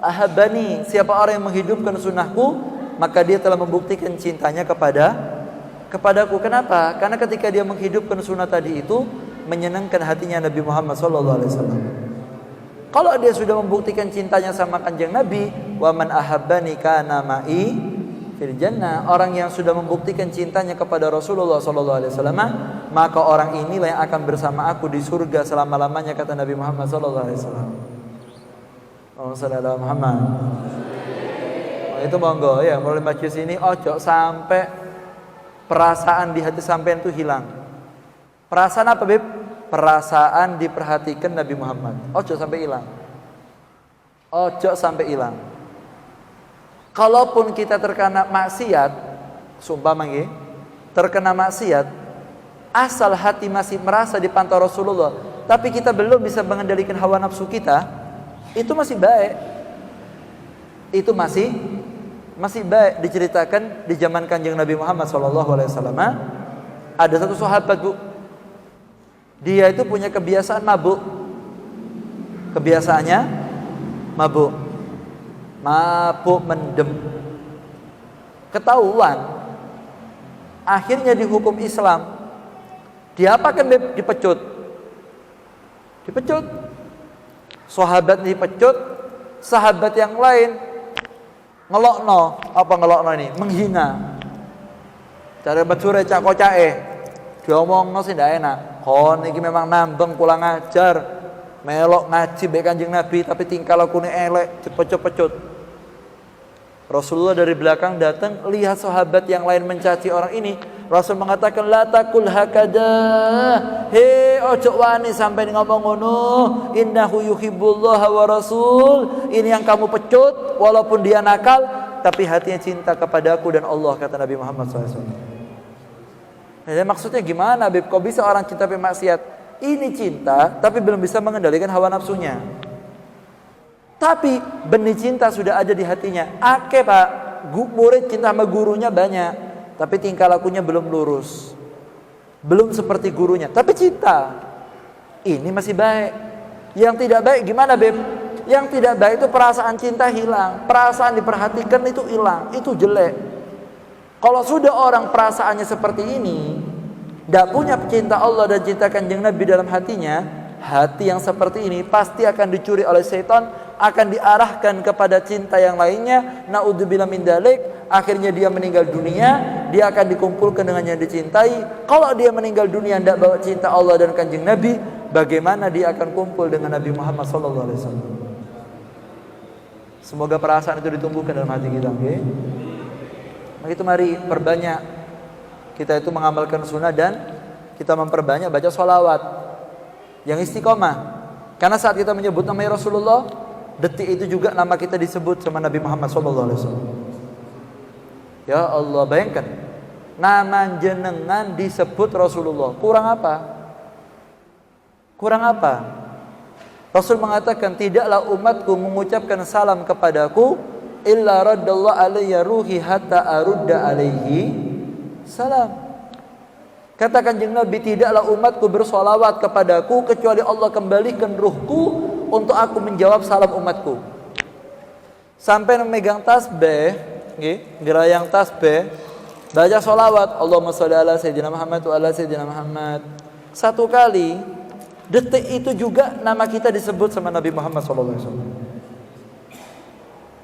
ahabbani. Siapa orang yang menghidupkan sunnahku, maka dia telah membuktikan cintanya kepadaku. Kenapa? Karena ketika dia menghidupkan sunnah tadi itu menyenangkan hatinya Nabi Muhammad SAW. Kalau dia sudah membuktikan cintanya sama Kanjeng Nabi, wa man ahabbani kana ma'i fil jannah, orang yang sudah membuktikan cintanya kepada Rasulullah SAW, maka orang inilah yang akan bersama aku di surga selama-lamanya, kata Nabi Muhammad SAW. Allahumma Muhammad. Itu monggo ya, mulai majlis ini ojo sampai perasaan di hati sampean itu hilang. Perasaan apa, Beb? Perasaan diperhatikan Nabi Muhammad. Ojo sampai hilang. Ojo sampai hilang. Kalaupun kita terkena maksiat, sumpah mangge, terkena maksiat, asal hati masih merasa dipantau Rasulullah, tapi kita belum bisa mengendalikan hawa nafsu kita, itu masih baik. Itu masih baik. Diceritakan di zaman Kanjeng Nabi Muhammad SAW, ada satu sahabat, Bu, dia itu punya kebiasaan mabuk. Kebiasaannya mabuk mendem. Ketahuan. Akhirnya dihukum Islam. Diapakan? Dipecut. Sahabat dipecut, sahabat yang lain ngelokno. Apa ngelokno ini? Menghina. Cara bacure cak kocae. Diomongno sih ndak enak. Kon iki memang nambeng kurang ajar. Melok ngaji bae Kanjeng Nabi tapi tingkah lakune elek, cepet-cepet. Rasulullah dari belakang datang, lihat sahabat yang lain mencaci orang ini. Rasul mengatakan, la takul hakada. He, ojo wani sampai ngomong ngono. Innahu yuhibbullah wa rasul. Ini yang kamu pecut, walaupun dia nakal, tapi hatinya cinta kepada aku dan Allah, kata Nabi Muhammad SAW. Jadi maksudnya gimana, Beb? Kok bisa orang cinta maksiat? Ini cinta, tapi belum bisa mengendalikan hawa nafsunya. Tapi benih cinta sudah ada di hatinya. Ake pak, murid cinta sama gurunya banyak, tapi tingkah lakunya belum lurus, belum seperti gurunya. Tapi cinta, ini masih baik. Yang tidak baik gimana, Beb? Yang tidak baik itu perasaan cinta hilang, perasaan diperhatikan itu hilang, itu jelek. Kalau sudah orang perasaannya seperti ini, tidak punya cinta Allah dan cinta Kanjeng Nabi dalam hatinya, hati yang seperti ini pasti akan dicuri oleh setan, akan diarahkan kepada cinta yang lainnya. Naudzubillah min dzalik. Akhirnya dia meninggal dunia, dia akan dikumpulkan dengan yang dicintai. Kalau dia meninggal dunia tidak bawa cinta Allah dan Kanjeng Nabi, bagaimana dia akan kumpul dengan Nabi Muhammad SAW? Semoga perasaan itu ditumbuhkan dalam hati kita, okay? Itu mari perbanyak kita itu mengamalkan sunnah dan kita memperbanyak baca sholawat yang istiqomah. Karena saat kita menyebut nama Rasulullah, detik itu juga nama kita disebut sama Nabi Muhammad SAW. Ya Allah, bayangkan nama jenengan disebut Rasulullah, kurang apa? Kurang apa? Rasul mengatakan, tidaklah umatku mengucapkan salam kepadaku illa raddallahu alayya ruhi hatta arudda alaihi salam. Katakan Kanjeng Nabi, tidaklah umatku bersolawat kepadaku kecuali Allah kembalikan ruhku untuk aku menjawab salam umatku. Sampai memegang tasbih, gerayang tasbih, baca solawat, Allahumma sholli ala sayyidina Muhammad wa ala sayyidina Muhammad. Satu kali, detik itu juga nama kita disebut sama Nabi Muhammad SAW.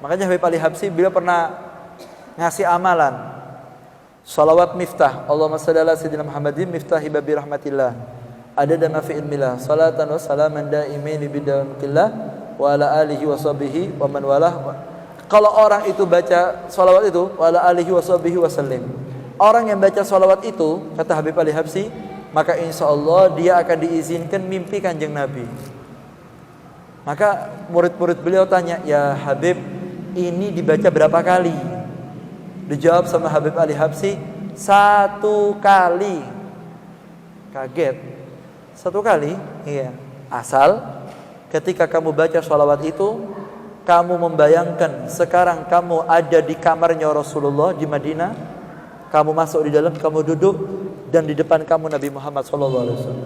Makanya Habib Ali Habsyi beliau pernah ngasih amalan salawat miftah, Allahumma shalli ala sayyidina Muhammadin miftahi babi rahmatillah, adada ma fi ilmillah, salatan wa salaman daimaini bidawamillah wa ala alihi wa sahbihi wa man walah. Kalau orang itu baca salawat itu, wa ala alihi wa sahbihi wa sallim, orang yang baca salawat itu, kata Habib Ali Habsyi, maka insya Allah dia akan diizinkan mimpi Kanjeng Nabi. Maka murid-murid beliau tanya, ya Habib, ini dibaca berapa kali? Dijawab sama Habib Ali Habsyi, 1 kali. Kaget, 1 kali? Iya. Asal ketika kamu baca sholawat itu, kamu membayangkan sekarang kamu ada di kamarnya Rasulullah di Madinah, kamu masuk di dalam, kamu duduk, dan di depan kamu Nabi Muhammad SAW.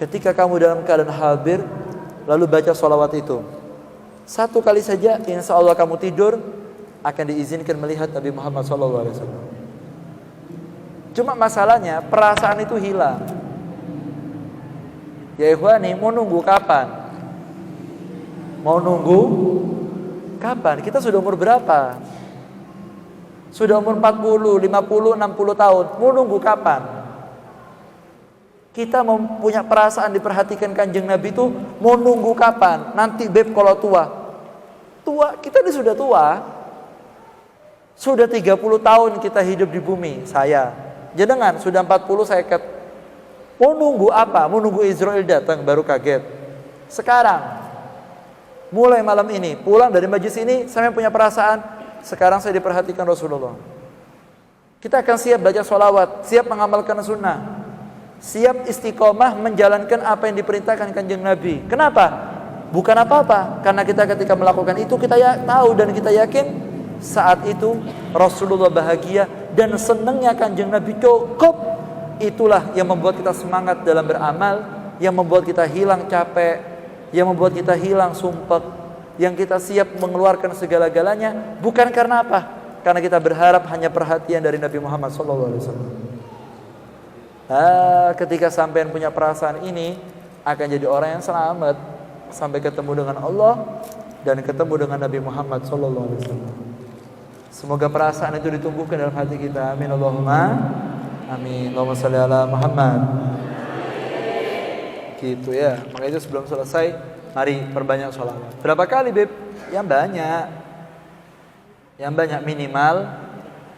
Ketika kamu dalam keadaan hadir, lalu baca sholawat itu, 1 kali saja, insya Allah kamu tidur, akan diizinkan melihat Nabi Muhammad SAW. Cuma masalahnya perasaan itu hilang. Ya ikhwani, mau nunggu kapan? Mau nunggu kapan? Kita sudah umur berapa? Sudah umur 40, 50, 60 tahun. Mau nunggu kapan? Kita mau punya perasaan diperhatikan Kanjeng Nabi itu mau nunggu kapan? Nanti Beb kalau tua. Tua, kita ini sudah tua. Sudah 30 tahun kita hidup di bumi, saya. Jenengan sudah 40, saya ket. Mau nunggu apa? Mau nunggu Israel datang baru kaget. Sekarang, mulai malam ini, pulang dari majlis ini, saya punya perasaan, sekarang saya diperhatikan Rasulullah. Kita akan siap baca sholawat, siap mengamalkan sunnah, siap istiqomah menjalankan apa yang diperintahkan Kanjeng Nabi. Kenapa? Bukan apa-apa, karena kita ketika melakukan itu, kita tahu dan kita yakin saat itu Rasulullah bahagia dan senangnya Kanjeng Nabi cukup. Itulah yang membuat kita semangat dalam beramal, yang membuat kita hilang capek, yang membuat kita hilang sumpek, yang kita siap mengeluarkan segala-galanya. Bukan karena apa? Karena kita berharap hanya perhatian dari Nabi Muhammad SAW. Ketika sampean punya perasaan ini, akan jadi orang yang selamat sampai ketemu dengan Allah dan ketemu dengan Nabi Muhammad SAW. Semoga perasaan itu ditumbuhkan dalam hati kita. Amin Allahumma amin. Allahumma shalli ala Muhammad. Gitu ya. Maka itu sebelum selesai, mari perbanyak sholawat. Berapa kali, Beb? Yang banyak. Yang banyak, minimal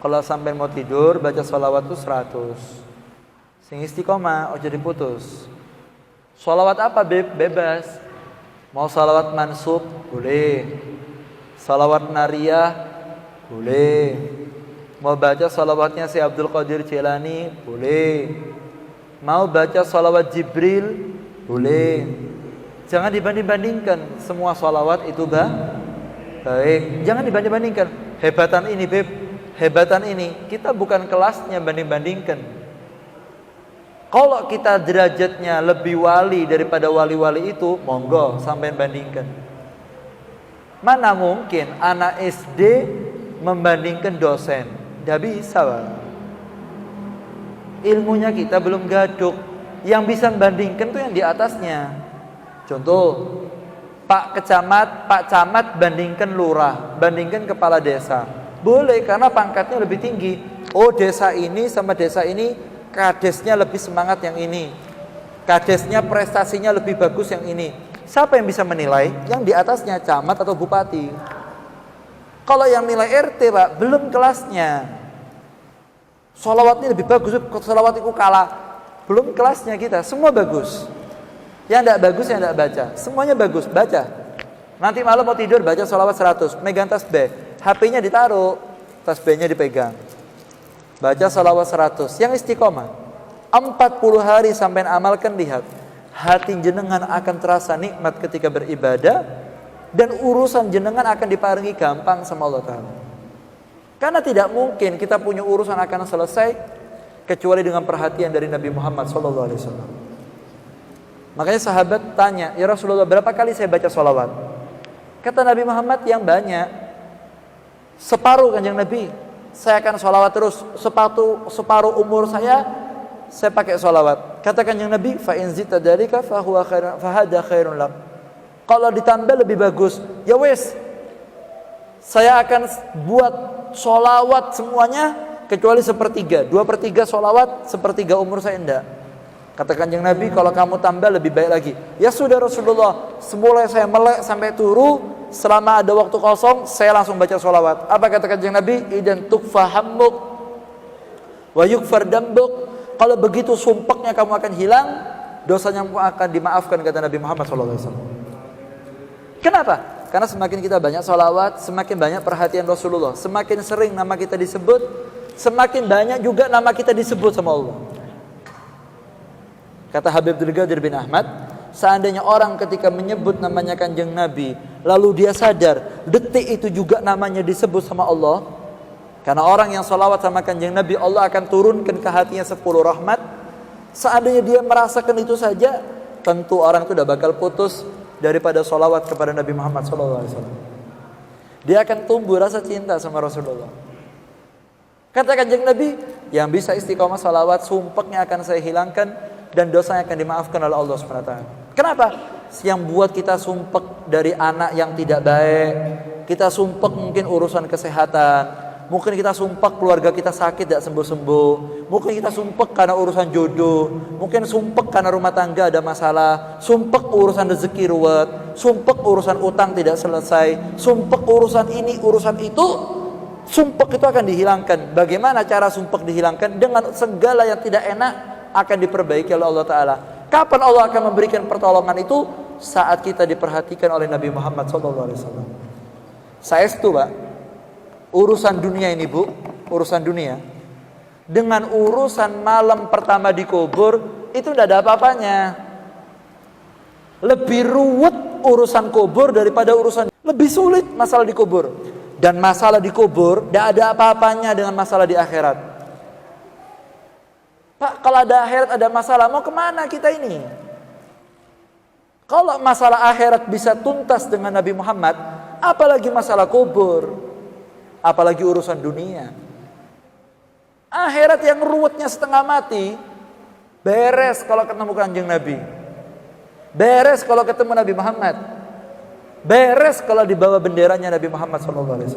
kalau sampai mau tidur baca sholawat itu 100. Sing istiqomah, ojo diputus. Sholawat apa, Beb? Bebas. Mau sholawat mansub, boleh. Sholawat nariyah, boleh. Mau baca sholawatnya si Abdul Qadir Jailani, boleh. Mau baca sholawat Jibril, boleh. Jangan dibanding-bandingkan. Semua sholawat itu baik. Jangan dibanding-bandingkan. Hebatan ini, Beb, hebatan ini. Kita bukan kelasnya banding-bandingkan. Kalau kita derajatnya lebih wali daripada wali-wali itu, monggo sampai bandingkan. Mana mungkin anak SD membandingkan dosen? Tidak bisa, Pak. Ilmunya kita belum gaduk. Yang bisa membandingkan tuh yang di atasnya. Contoh, Pak Camat bandingkan lurah, bandingkan kepala desa. Boleh, karena pangkatnya lebih tinggi. Oh, desa ini sama desa ini, kadesnya lebih semangat yang ini. Kadesnya prestasinya lebih bagus yang ini. Siapa yang bisa menilai? Yang di atasnya, camat atau bupati. Kalau yang nilai RT, Pak, belum kelasnya. Sholawatnya lebih bagus, sholawat itu kalah. Belum kelasnya kita, semua bagus. Yang tidak bagus, yang tidak baca. Semuanya bagus, baca. Nanti malam mau tidur, baca sholawat 100. Megang tasbih, HP-nya ditaruh, tasbihnya dipegang. Baca sholawat 100. Yang istiqomah 40 hari sampai amalkan, lihat. Hati jenengan akan terasa nikmat ketika beribadah. Dan urusan jenengan akan diparingi gampang sama Allah Ta'ala. Karena tidak mungkin kita punya urusan akan selesai kecuali dengan perhatian dari Nabi Muhammad SAW. Makanya sahabat tanya, ya Rasulullah, berapa kali saya baca sholawat? Kata Nabi Muhammad, yang banyak. Separuh Kanjeng Nabi, saya akan sholawat terus. Separuh umur saya pakai sholawat. Kata Kanjeng Nabi, fa in zidta dzalika fa hada khairun lak. Kalau ditambah lebih bagus. Ya wes, saya akan buat sholawat semuanya kecuali sepertiga. 2/3 sholawat, sepertiga umur saya enggak. Kata Kanjeng Nabi, kalau kamu tambah lebih baik lagi. Ya sudah Rasulullah, semula saya melek sampai turu, selama ada waktu kosong saya langsung baca sholawat. Apa kata Kanjeng Nabi? Idan tukfa hammuk wa yukfar dambuk. Kalau begitu sumpeknya kamu akan hilang, dosanya akan dimaafkan, kata Nabi Muhammad SAW. Kenapa? Karena semakin kita banyak sholawat, semakin banyak perhatian Rasulullah, semakin sering nama kita disebut, semakin banyak juga nama kita disebut sama Allah. Kata Habib Abdul Qadir bin Ahmad, seandainya orang ketika menyebut namanya Kanjeng Nabi, lalu dia sadar detik itu juga namanya disebut sama Allah. Karena orang yang sholawat sama Kanjeng Nabi, Allah akan turunkan ke hatinya 10 rahmat. Seandainya dia merasakan itu saja, tentu orang itu udah bakal putus daripada sholawat kepada Nabi Muhammad SAW. Dia akan tumbuh rasa cinta sama Rasulullah. Kata Kanjeng Nabi, yang bisa istiqomah sholawat, sumpeknya akan saya hilangkan dan dosanya akan dimaafkan oleh Allah SWT. Kenapa? Yang buat kita sumpek dari anak yang tidak baik, kita sumpek mungkin urusan kesehatan, mungkin kita sumpek keluarga kita sakit tidak sembuh-sembuh, mungkin kita sumpek karena urusan jodoh, mungkin sumpek karena rumah tangga ada masalah, sumpek urusan rezeki ruwet, sumpek urusan utang tidak selesai, sumpek urusan ini, urusan itu. Sumpek itu akan dihilangkan. Bagaimana cara sumpek dihilangkan? Dengan segala yang tidak enak akan diperbaiki oleh Allah Ta'ala. Kapan Allah akan memberikan pertolongan itu? Saat kita diperhatikan oleh Nabi Muhammad SAW. Saestu, Pak, urusan dunia ini, Bu, urusan dunia, dengan urusan malam pertama di kubur, itu tidak ada apa-apanya. Lebih ruwet urusan kubur daripada urusan, lebih sulit masalah di kubur. Dan masalah di kubur tidak ada apa-apanya dengan masalah di akhirat. Pak, kalau ada akhirat ada masalah, mau kemana kita ini? Kalau masalah akhirat bisa tuntas dengan Nabi Muhammad, apalagi masalah kubur, apalagi urusan dunia. Akhirat yang ruwetnya setengah mati, beres kalau ketemu Kanjeng Nabi, beres kalau ketemu Nabi Muhammad, beres kalau dibawa benderanya Nabi Muhammad SAW.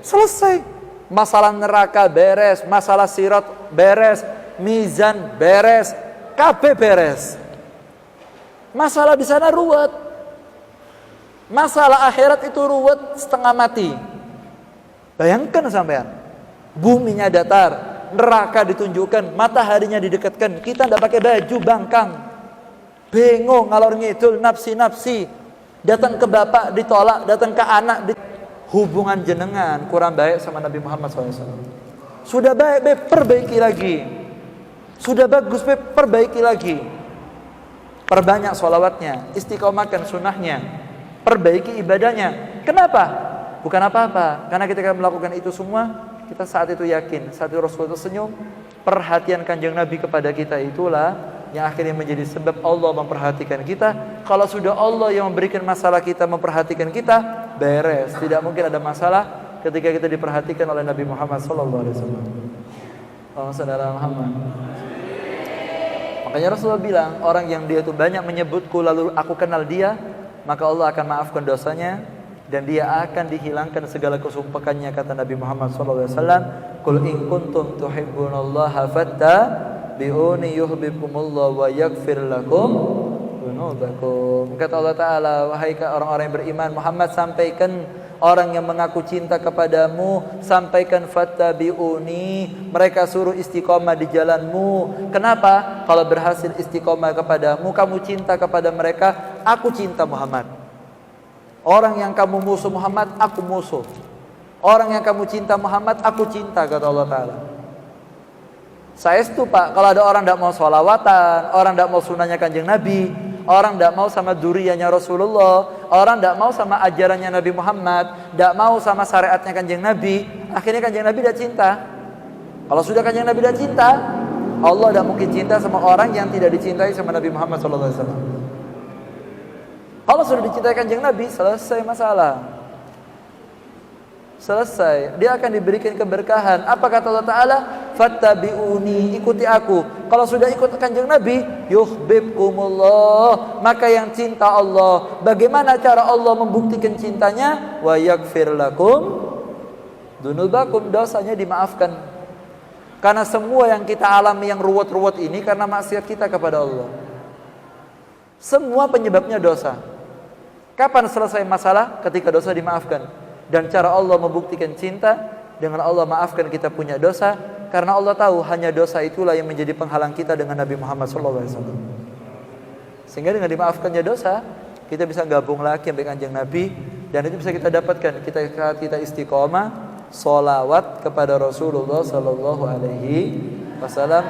selesai. Masalah neraka beres, masalah sirat beres, mizan beres, kabeh beres. Masalah di sana ruwet. Masalah akhirat itu ruwet setengah mati. Bayangkan sampean, buminya datar, neraka ditunjukkan, mataharinya didekatkan, kita tidak pakai baju bangkang, bingung ngalor ngidul, nafsi, datang ke bapak ditolak, datang ke anak hubungan jenengan kurang baik sama Nabi Muhammad SAW. Sudah baik, perbaiki lagi. Sudah bagus, perbaiki lagi. Perbanyak sholawatnya, istiqomahkan sunnahnya, perbaiki ibadahnya. Kenapa? Bukan apa-apa, karena ketika melakukan itu semua, kita saat itu yakin, saat itu Rasulullah tersenyum, perhatian kanjeng Nabi kepada kita itulah yang akhirnya menjadi sebab Allah memperhatikan kita. Kalau sudah Allah yang memberikan masalah kita, memperhatikan kita, beres. Tidak mungkin ada masalah ketika kita diperhatikan oleh Nabi Muhammad SAW. Allahumma shalli ala Muhammad. Makanya Rasulullah bilang, orang yang dia itu banyak menyebutku lalu aku kenal dia, maka Allah akan maafkan dosanya dan dia akan dihilangkan segala kesumpakannya, kata Nabi Muhammad SAW. Qul in kuntum tuhibbunallaha fattabi'uni yuhibbukumullah wa yaghfir lakum dzunubakum. Kata Allah Ta'ala, wahai orang-orang yang beriman, Muhammad sampaikan, orang yang mengaku cinta kepadamu, sampaikan fattabi'uni, mereka suruh istiqomah di jalanmu. Kenapa? Kalau berhasil istiqomah kepadamu, kamu cinta kepada mereka, aku cinta Muhammad. Orang yang kamu musuh Muhammad, aku musuh. Orang yang kamu cinta Muhammad, aku cinta, kata Allah Ta'ala. Saya itu Pak, kalau ada orang tidak mau sholawatan, orang tidak mau sunnahnya kanjeng Nabi, orang tidak mau sama duriyahnya Rasulullah, orang tidak mau sama ajarannya Nabi Muhammad, tidak mau sama syariatnya kanjeng Nabi, akhirnya kanjeng Nabi tidak cinta. Kalau sudah kanjeng Nabi tidak cinta, Allah tidak mungkin cinta sama orang yang tidak dicintai sama Nabi Muhammad SAW. Kalau sudah dicintai kanjeng Nabi, selesai masalah. Selesai. Dia akan diberikan keberkahan. Apa kata Allah Ta'ala? Fattabi'uni, ikuti aku. Kalau sudah ikut kanjeng Nabi, yuhibbukumullah, maka yang cinta Allah. Bagaimana cara Allah membuktikan cintanya? Wa yaghfir lakum dzunubakum, dosanya dimaafkan. Karena semua yang kita alami yang ruwet-ruwet ini karena maksiat kita kepada Allah. Semua penyebabnya dosa. Kapan selesai masalah? Ketika dosa dimaafkan. Dan cara Allah membuktikan cinta dengan Allah maafkan kita punya dosa, karena Allah tahu hanya dosa itulah yang menjadi penghalang kita dengan Nabi Muhammad SAW. Sehingga dengan dimaafkannya dosa, kita bisa gabung lagi dengan kanjeng Nabi, dan itu bisa kita dapatkan kita istiqomah sholawat kepada Rasulullah SAW.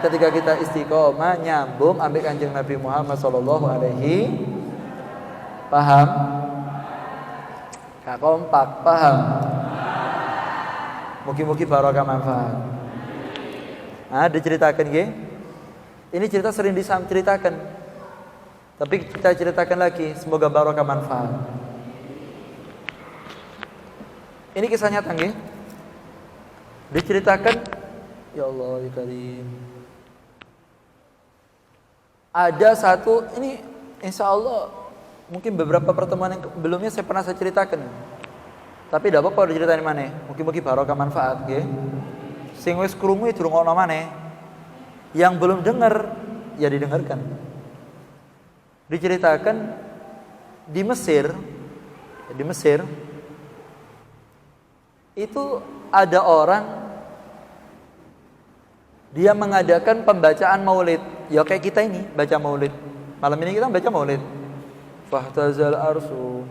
Ketika kita istiqomah nyambung ambil kanjeng Nabi Muhammad SAW. Paham? Gak kompak, paham? Mugi-mugi barokah manfaat. Nah, diceritakan ge. Ini cerita sering diceritakan, tapi kita ceritakan lagi, semoga barokah manfaat. Ini kisah nyata ge. Diceritakan, ya Allah ya Karim. Ada satu, ini insya Allah mungkin beberapa pertemuan yang sebelumnya saya pernah ceritakan. Tapi tidak apa-apa diceritain mana. Mungkin-mungkin barokah manfaat nggih. Sing wis krungu dirungokno maneh. Yang belum dengar ya didengarkan. Diceritakan di Mesir itu ada orang dia mengadakan pembacaan maulid. Ya kayak kita ini baca maulid. Malam ini kita baca maulid. Fahtazal arsu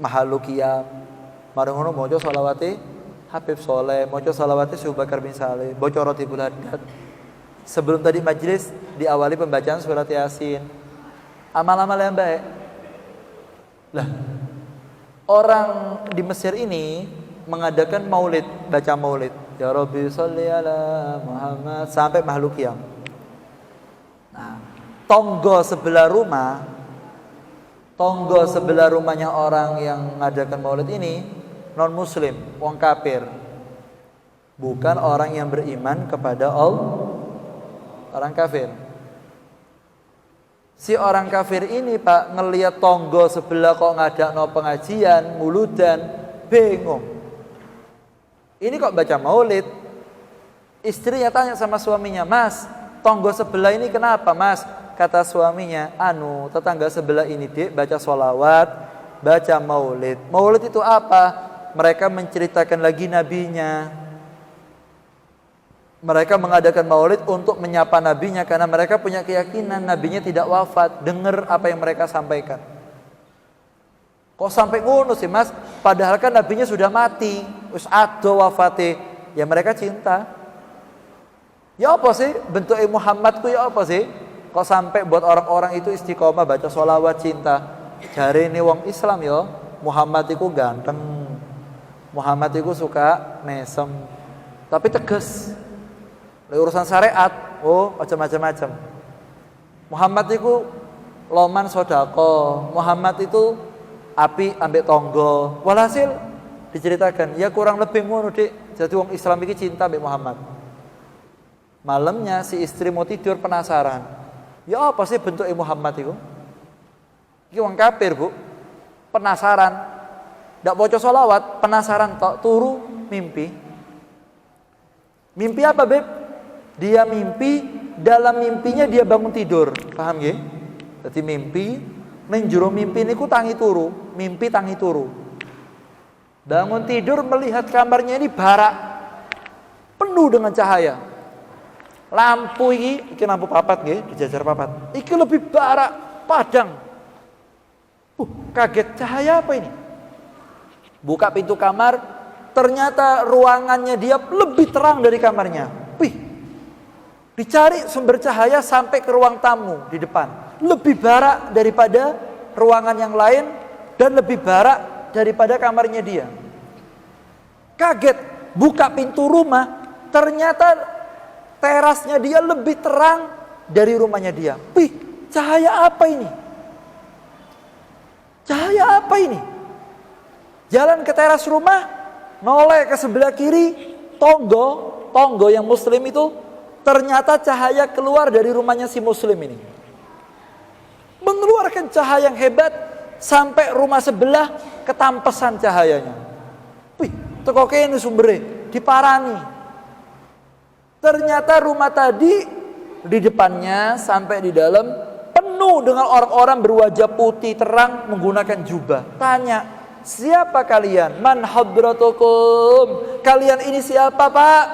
mahalu qiyam. Marang ngono maca shalawate Habib Soleh, maca shalawate Syekh Bakar bin Saleh, maca Ratibul Haddad. Sebelum tadi majelis diawali pembacaan surat Yasin. Amal-amal yang baik. Lah, orang di Mesir ini mengadakan maulid, baca maulid. Ya Rabbi sholli ala Muhammad sampai mahalu qiyam. Nah, tonggo sebelah rumahnya orang yang mengadakan maulid ini non muslim, wong kafir. Bukan orang yang beriman kepada Allah. Orang kafir. Si orang kafir ini Pak ngelihat tonggo sebelah kok ngadakno pengajian, muludan, bingung. ini kok baca maulid. Istrinya tanya sama suaminya, "Mas, tonggo sebelah ini kenapa, Mas?" Kata suaminya, tetangga sebelah ini Dik baca sholawat, baca maulid. Maulid itu apa? Mereka menceritakan lagi nabinya. Mereka mengadakan maulid untuk menyapa nabinya karena mereka punya keyakinan nabinya tidak wafat. Dengar apa yang mereka sampaikan. Kok sampai ngono sih, Mas? Padahal kan nabinya sudah mati, wis ado wafate. Ya mereka cinta. Ya apa sih bentuk Muhammadku, ya apa sih? Kok sampai buat orang-orang itu istiqomah baca sholawat cinta. Jari ini wong Islam ya, Muhammad itu ganteng, Muhammad itu suka mesem, tapi tegas. Urusan syariat, macam-macam. Muhammad itu loman sodako, Muhammad itu api ambek tonggo. Walhasil diceritakan, ya kurang lebih ngono Dik. Jadi wong Islam ini cinta ambek Muhammad. Malamnya si istri mau tidur penasaran. Ya apa sih bentuk Muhammad itu? Iki wong kafir, Bu. Penasaran. Ndak baca sholawat, penasaran tok turu mimpi. Mimpi apa, Beb? Dia mimpi, dalam mimpinya dia bangun tidur. Paham nggih? Dadi mimpi, ning jero mimpi niku tangi turu, mimpi tangi turu. Bangun tidur melihat kamarnya ini barak penuh dengan cahaya. Lampu iki lampu papat nggih, dijajar papat. Iki lebih barak, padang. Kaget, cahaya apa ini? Buka pintu kamar, ternyata ruangannya dia lebih terang dari kamarnya. Dicari sumber cahaya sampai ke ruang tamu di depan. Lebih barak daripada ruangan yang lain dan lebih barak daripada kamarnya dia. Kaget, buka pintu rumah, ternyata terasnya dia lebih terang dari rumahnya dia. Cahaya apa ini? Cahaya apa ini? Jalan ke teras rumah, noleh ke sebelah kiri, tonggo yang muslim itu, ternyata cahaya keluar dari rumahnya si muslim ini. Mengeluarkan cahaya yang hebat, sampai rumah sebelah ketampesan cahayanya. Teko kene sumbere, diparani. Ternyata rumah tadi di depannya sampai di dalam penuh dengan orang-orang berwajah putih terang menggunakan jubah. Tanya, siapa kalian? Man hadratukum? Kalian ini siapa, Pak?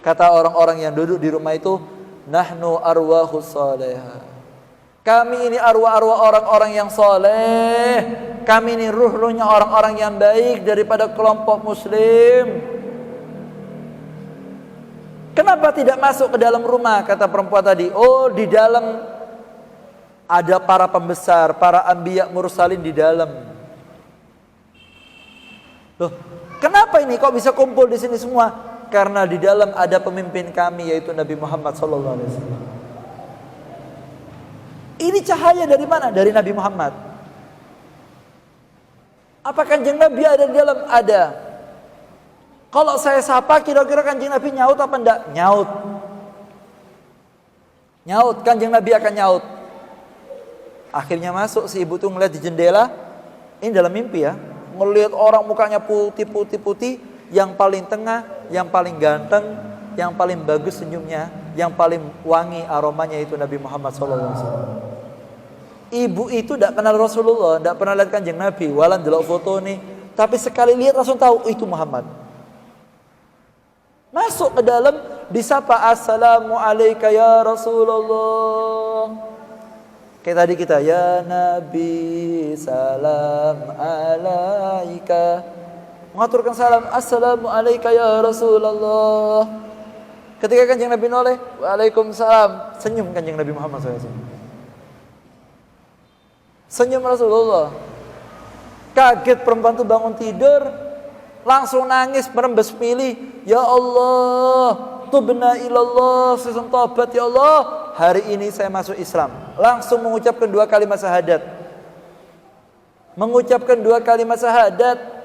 Kata orang-orang yang duduk di rumah itu, nahnu arwahus salihah. Kami ini arwah-arwah orang-orang yang soleh. Kami ini ruh-ruhnya orang-orang yang baik daripada kelompok muslim. Kenapa tidak masuk ke dalam rumah? Kata perempuan tadi. Di dalam ada para pembesar, para anbiya mursalin di dalam. Kenapa ini kok bisa kumpul di sini semua? Karena di dalam ada pemimpin kami yaitu Nabi Muhammad sallallahu alaihi wasallam. Ini cahaya dari mana? Dari Nabi Muhammad. Apa Kanjeng Nabi ada di dalam? Ada. Kalau saya sapa, kira-kira Kanjeng Nabi nyaut apa enggak? Nyaut. Nyaut, Kanjeng Nabi akan nyaut. Akhirnya masuk, si ibu tuh ngeliat di jendela. Ini dalam mimpi ya. Ngelihat orang mukanya putih, yang paling tengah, yang paling ganteng, yang paling bagus senyumnya, yang paling wangi aromanya itu Nabi Muhammad SAW. Ibu itu tidak kenal Rasulullah, tidak pernah lihat Kanjeng Nabi, walan delok foto nih, tapi sekali lihat langsung tahu itu Muhammad. Masuk ke dalam, disapa, assalamu alayka ya Rasulullah. Kayak tadi kita, ya Nabi salam alaika. Mengaturkan salam, assalamu alayka ya Rasulullah. Ketika Kanjeng Nabi noleh, waalaikumsalam, senyum Kanjeng Nabi Muhammad SAW. Senyum Rasulullah. Kaget perempuan itu bangun tidur, langsung nangis merembes milih, ya Allah, tubna ilallah, saya tobat ya Allah, hari ini saya masuk Islam. Langsung mengucapkan 2 kalimat syahadat. Mengucapkan 2 kalimat syahadat.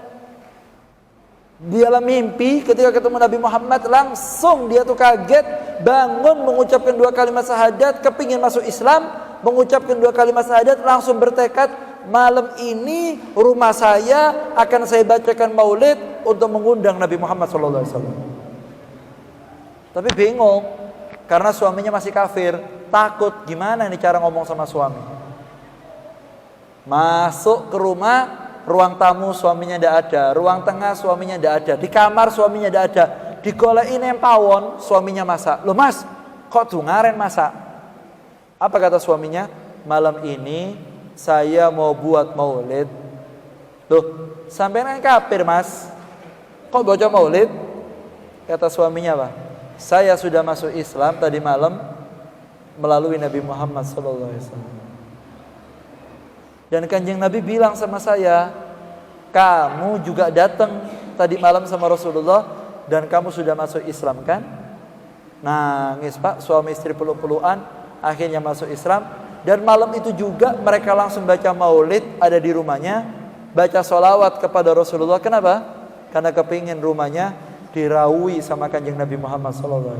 Di dalam mimpi ketika ketemu Nabi Muhammad, langsung dia tuh kaget, bangun mengucapkan 2 kalimat syahadat, kepingin masuk Islam, mengucapkan 2 kalimat syahadat, langsung bertekad, malam ini rumah saya akan saya bacakan maulid, untuk mengundang Nabi Muhammad SAW. Tapi bingung karena suaminya masih kafir, takut gimana ini cara ngomong sama suami. Masuk ke rumah, ruang tamu suaminya tidak ada, ruang tengah suaminya tidak ada, di kamar suaminya tidak ada, digolekin empawon suaminya masak. Loh mas, kok dungaren masak? Apa kata suaminya? Malam ini saya mau buat maulid. Loh, sampean kan kafir mas, kok baca maulid? Kata suaminya apa? Saya sudah masuk Islam tadi malam melalui Nabi Muhammad SAW. Dan kanjeng Nabi bilang sama saya, kamu juga datang tadi malam sama Rasulullah dan kamu sudah masuk Islam kan? Nangis pak, suami istri peluk-pelukan, akhirnya masuk Islam. Dan malam itu juga mereka langsung baca maulid, ada di rumahnya, baca sholawat kepada Rasulullah. Kenapa? Karena kepingin rumahnya diraui sama kanjeng Nabi Muhammad SAW.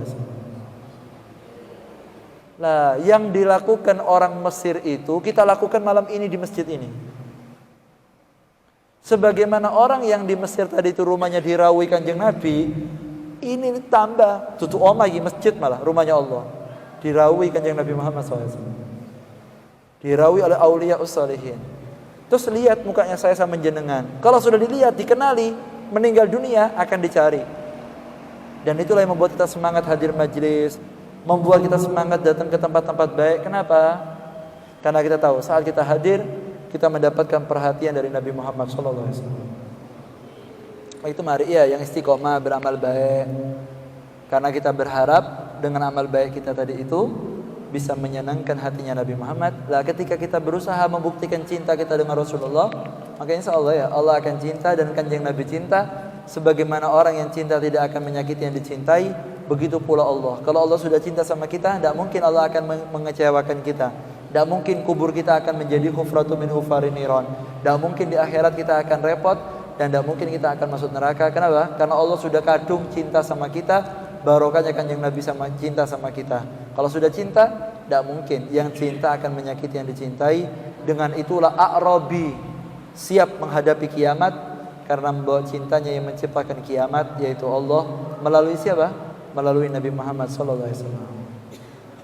Nah, yang dilakukan orang Mesir itu kita lakukan malam ini di masjid ini. Sebagaimana orang yang di Mesir tadi itu rumahnya diraui kanjeng Nabi, ini tambah tutu omah di masjid malah rumahnya Allah diraui kanjeng Nabi Muhammad SAW. Diraui oleh aulia ussalihin. Terus lihat mukanya saya sama jenengan. Kalau sudah dilihat, dikenali, meninggal dunia akan dicari. Dan itulah yang membuat kita semangat hadir majlis, membuat kita semangat datang ke tempat-tempat baik. Kenapa? Karena kita tahu saat kita hadir, kita mendapatkan perhatian dari Nabi Muhammad SAW. Itu mari ya yang istiqomah beramal baik. Karena kita berharap dengan amal baik kita tadi itu bisa menyenangkan hatinya Nabi Muhammad. Lah ketika kita berusaha membuktikan cinta kita dengan Rasulullah, maka insya Allah ya Allah akan cinta dan kanjeng Nabi cinta. Sebagaimana orang yang cinta tidak akan menyakiti yang dicintai, begitu pula Allah. Kalau Allah sudah cinta sama kita, tidak mungkin Allah akan mengecewakan kita. Tidak mungkin kubur kita akan menjadi hufratu min hufarin niron. Tidak mungkin di akhirat kita akan repot, dan tidak mungkin kita akan masuk neraka. Kenapa? Karena Allah sudah kadung cinta sama kita. Barokahnya kanjeng Nabi sama cinta sama kita. Kalau sudah cinta, tidak mungkin yang cinta akan menyakiti yang dicintai. Dengan itulah A'rabi siap menghadapi kiamat, karena membawa cintanya yang menciptakan kiamat, yaitu Allah. Melalui siapa? Melalui Nabi Muhammad SAW.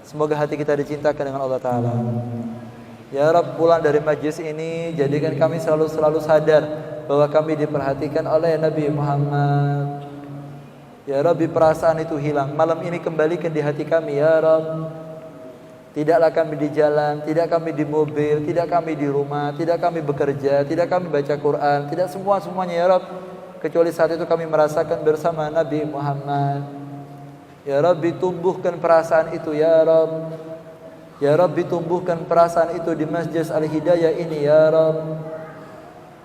Semoga hati kita dicintakan dengan Allah Ta'ala. Ya Rabb, pulang dari majlis ini jadikan kami selalu sadar bahwa kami diperhatikan oleh Nabi Muhammad. Ya Rabbi, perasaan itu hilang. Malam ini kembalikan di hati kami ya Rabb. Tidaklah kami di jalan, tidak kami di mobil, tidak kami di rumah, tidak kami bekerja, tidak kami baca Quran, tidak semuanya ya Rabb. Kecuali saat itu kami merasakan bersama Nabi Muhammad. Ya Rabbi, tumbuhkan perasaan itu ya Rabb. Ya Rabbi, tumbuhkan perasaan itu di Masjid Al-Hidayah ini ya Rabb.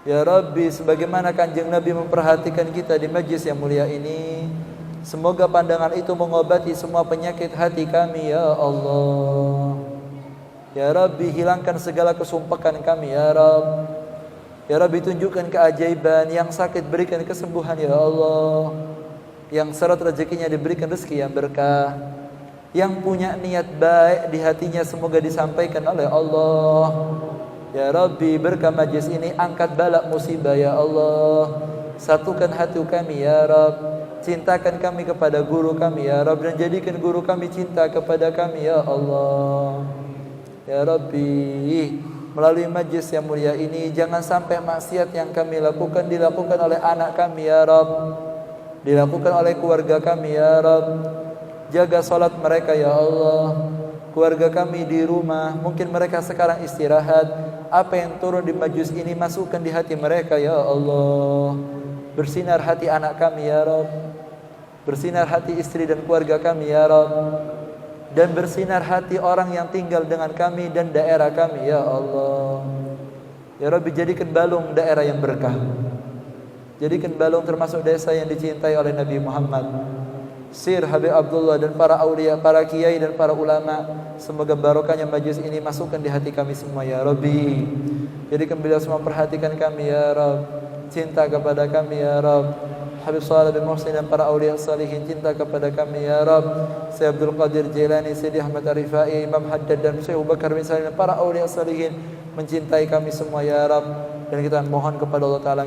Ya Rabbi, sebagaimana kanjeng Nabi memperhatikan kita di majlis yang mulia ini, semoga pandangan itu mengobati semua penyakit hati kami ya Allah. Ya Rabbi, hilangkan segala kesumpakan kami ya Rabb. Ya Rabbi, tunjukkan keajaiban. Yang sakit berikan kesembuhan ya Allah. Yang seret rezekinya diberikan rezeki yang berkah. Yang punya niat baik di hatinya semoga disampaikan oleh Allah. Ya Rabbi, berkah majlis ini angkat balak musibah ya Allah. Satukan hati kami ya Rabb. Cintakan kami kepada guru kami ya Rabb, dan jadikan guru kami cinta kepada kami ya Allah. Ya Rabbi, melalui majlis yang mulia ini jangan sampai maksiat yang kami lakukan dilakukan oleh anak kami ya Rabb, dilakukan oleh keluarga kami ya Rabb. Jaga salat mereka ya Allah. Keluarga kami di rumah, mungkin mereka sekarang istirahat. Apa yang turun di majlis ini masukkan di hati mereka ya Allah. Bersinar hati anak kami ya Rabb. Bersinar hati istri dan keluarga kami ya Rabb. Dan bersinar hati orang yang tinggal dengan kami dan daerah kami ya Allah. Ya Rabbi, jadikan Balung daerah yang berkah. Jadikan Balung termasuk desa yang dicintai oleh Nabi Muhammad, Sir Habib Abdullah, dan para aulia, para kiai dan para ulama. Semoga barokahnya majlis ini masukkan di hati kami semua ya Rabbi. Jadikan beliau semua perhatikan kami ya Rabb, cinta kepada kami ya Rabb. Habib Shalih bin Muhsin dan para aulia salihin cinta kepada kami ya Rabb. Syekh Abdul Qadir Jailani, Sidi Ahmad Arifai, Imam Haddad dan Syekh Abu Bakar bin Salim dan para aulia salihin mencintai kami semua ya Rabb. Dan kita mohon kepada Allah Ta'ala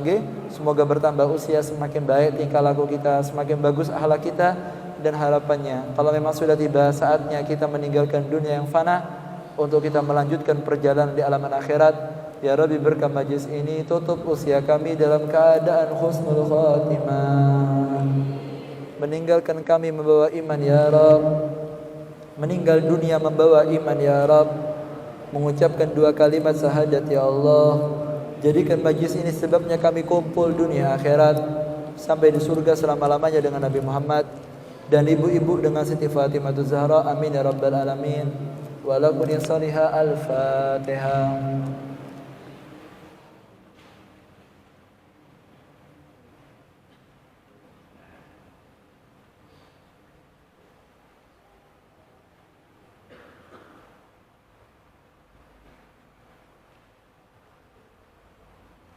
semoga bertambah usia, semakin baik tingkah laku kita, semakin bagus akhlak kita. Dan harapannya kalau memang sudah tiba saatnya kita meninggalkan dunia yang fana untuk kita melanjutkan perjalanan di alaman akhirat, ya Rabbi berkah majlis ini tutup usia kami dalam keadaan husnul khatimah, meninggalkan kami membawa iman ya Rabb, meninggal dunia membawa iman ya Rabb, mengucapkan 2 kalimat syahadat ya Allah. Jadikan majlis ini sebabnya kami kumpul dunia akhirat sampai di surga selama-lamanya dengan Nabi Muhammad dan ibu-ibu dengan Siti Fatimah Zahra. Amin ya rabbal alamin. Walaupun yang salihah. Al-Fatihah.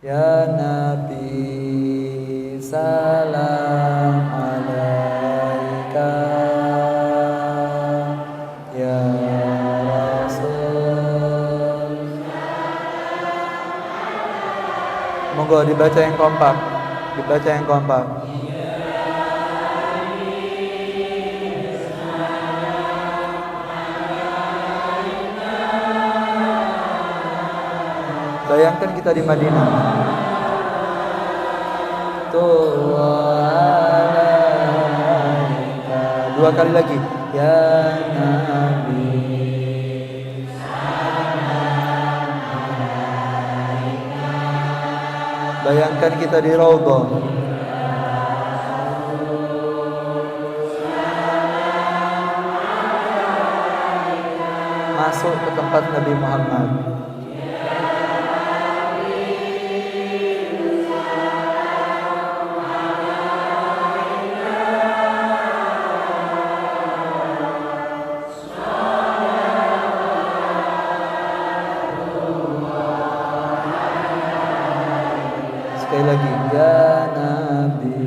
Ya Nabi salam alaika, ya Rasul. Monggo dibaca yang kompak, dibaca yang kompak. Bayangkan kita di Madinah. Dua kali lagi. Ya Nabi. Bayangkan kita di Raudhah. Masuk ke tempat Nabi Muhammad. Sekali lagi, ya Nabi.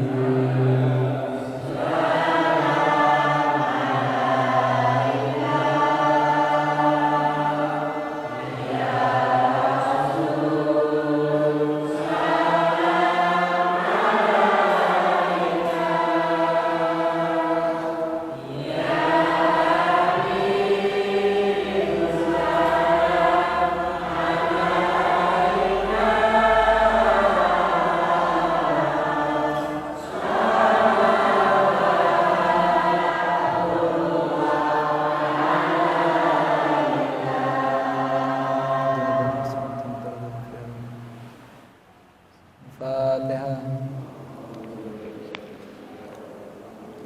Fatihah.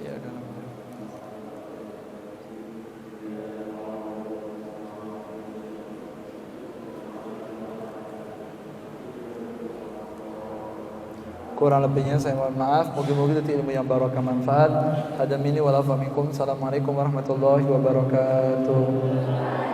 Ya, kurang lebihnya saya mohon maaf. Moga-moga itu ilmu yang barokah manfaat. Hada minni wal afa minkum. Assalamualaikum warahmatullahi wabarakatuh.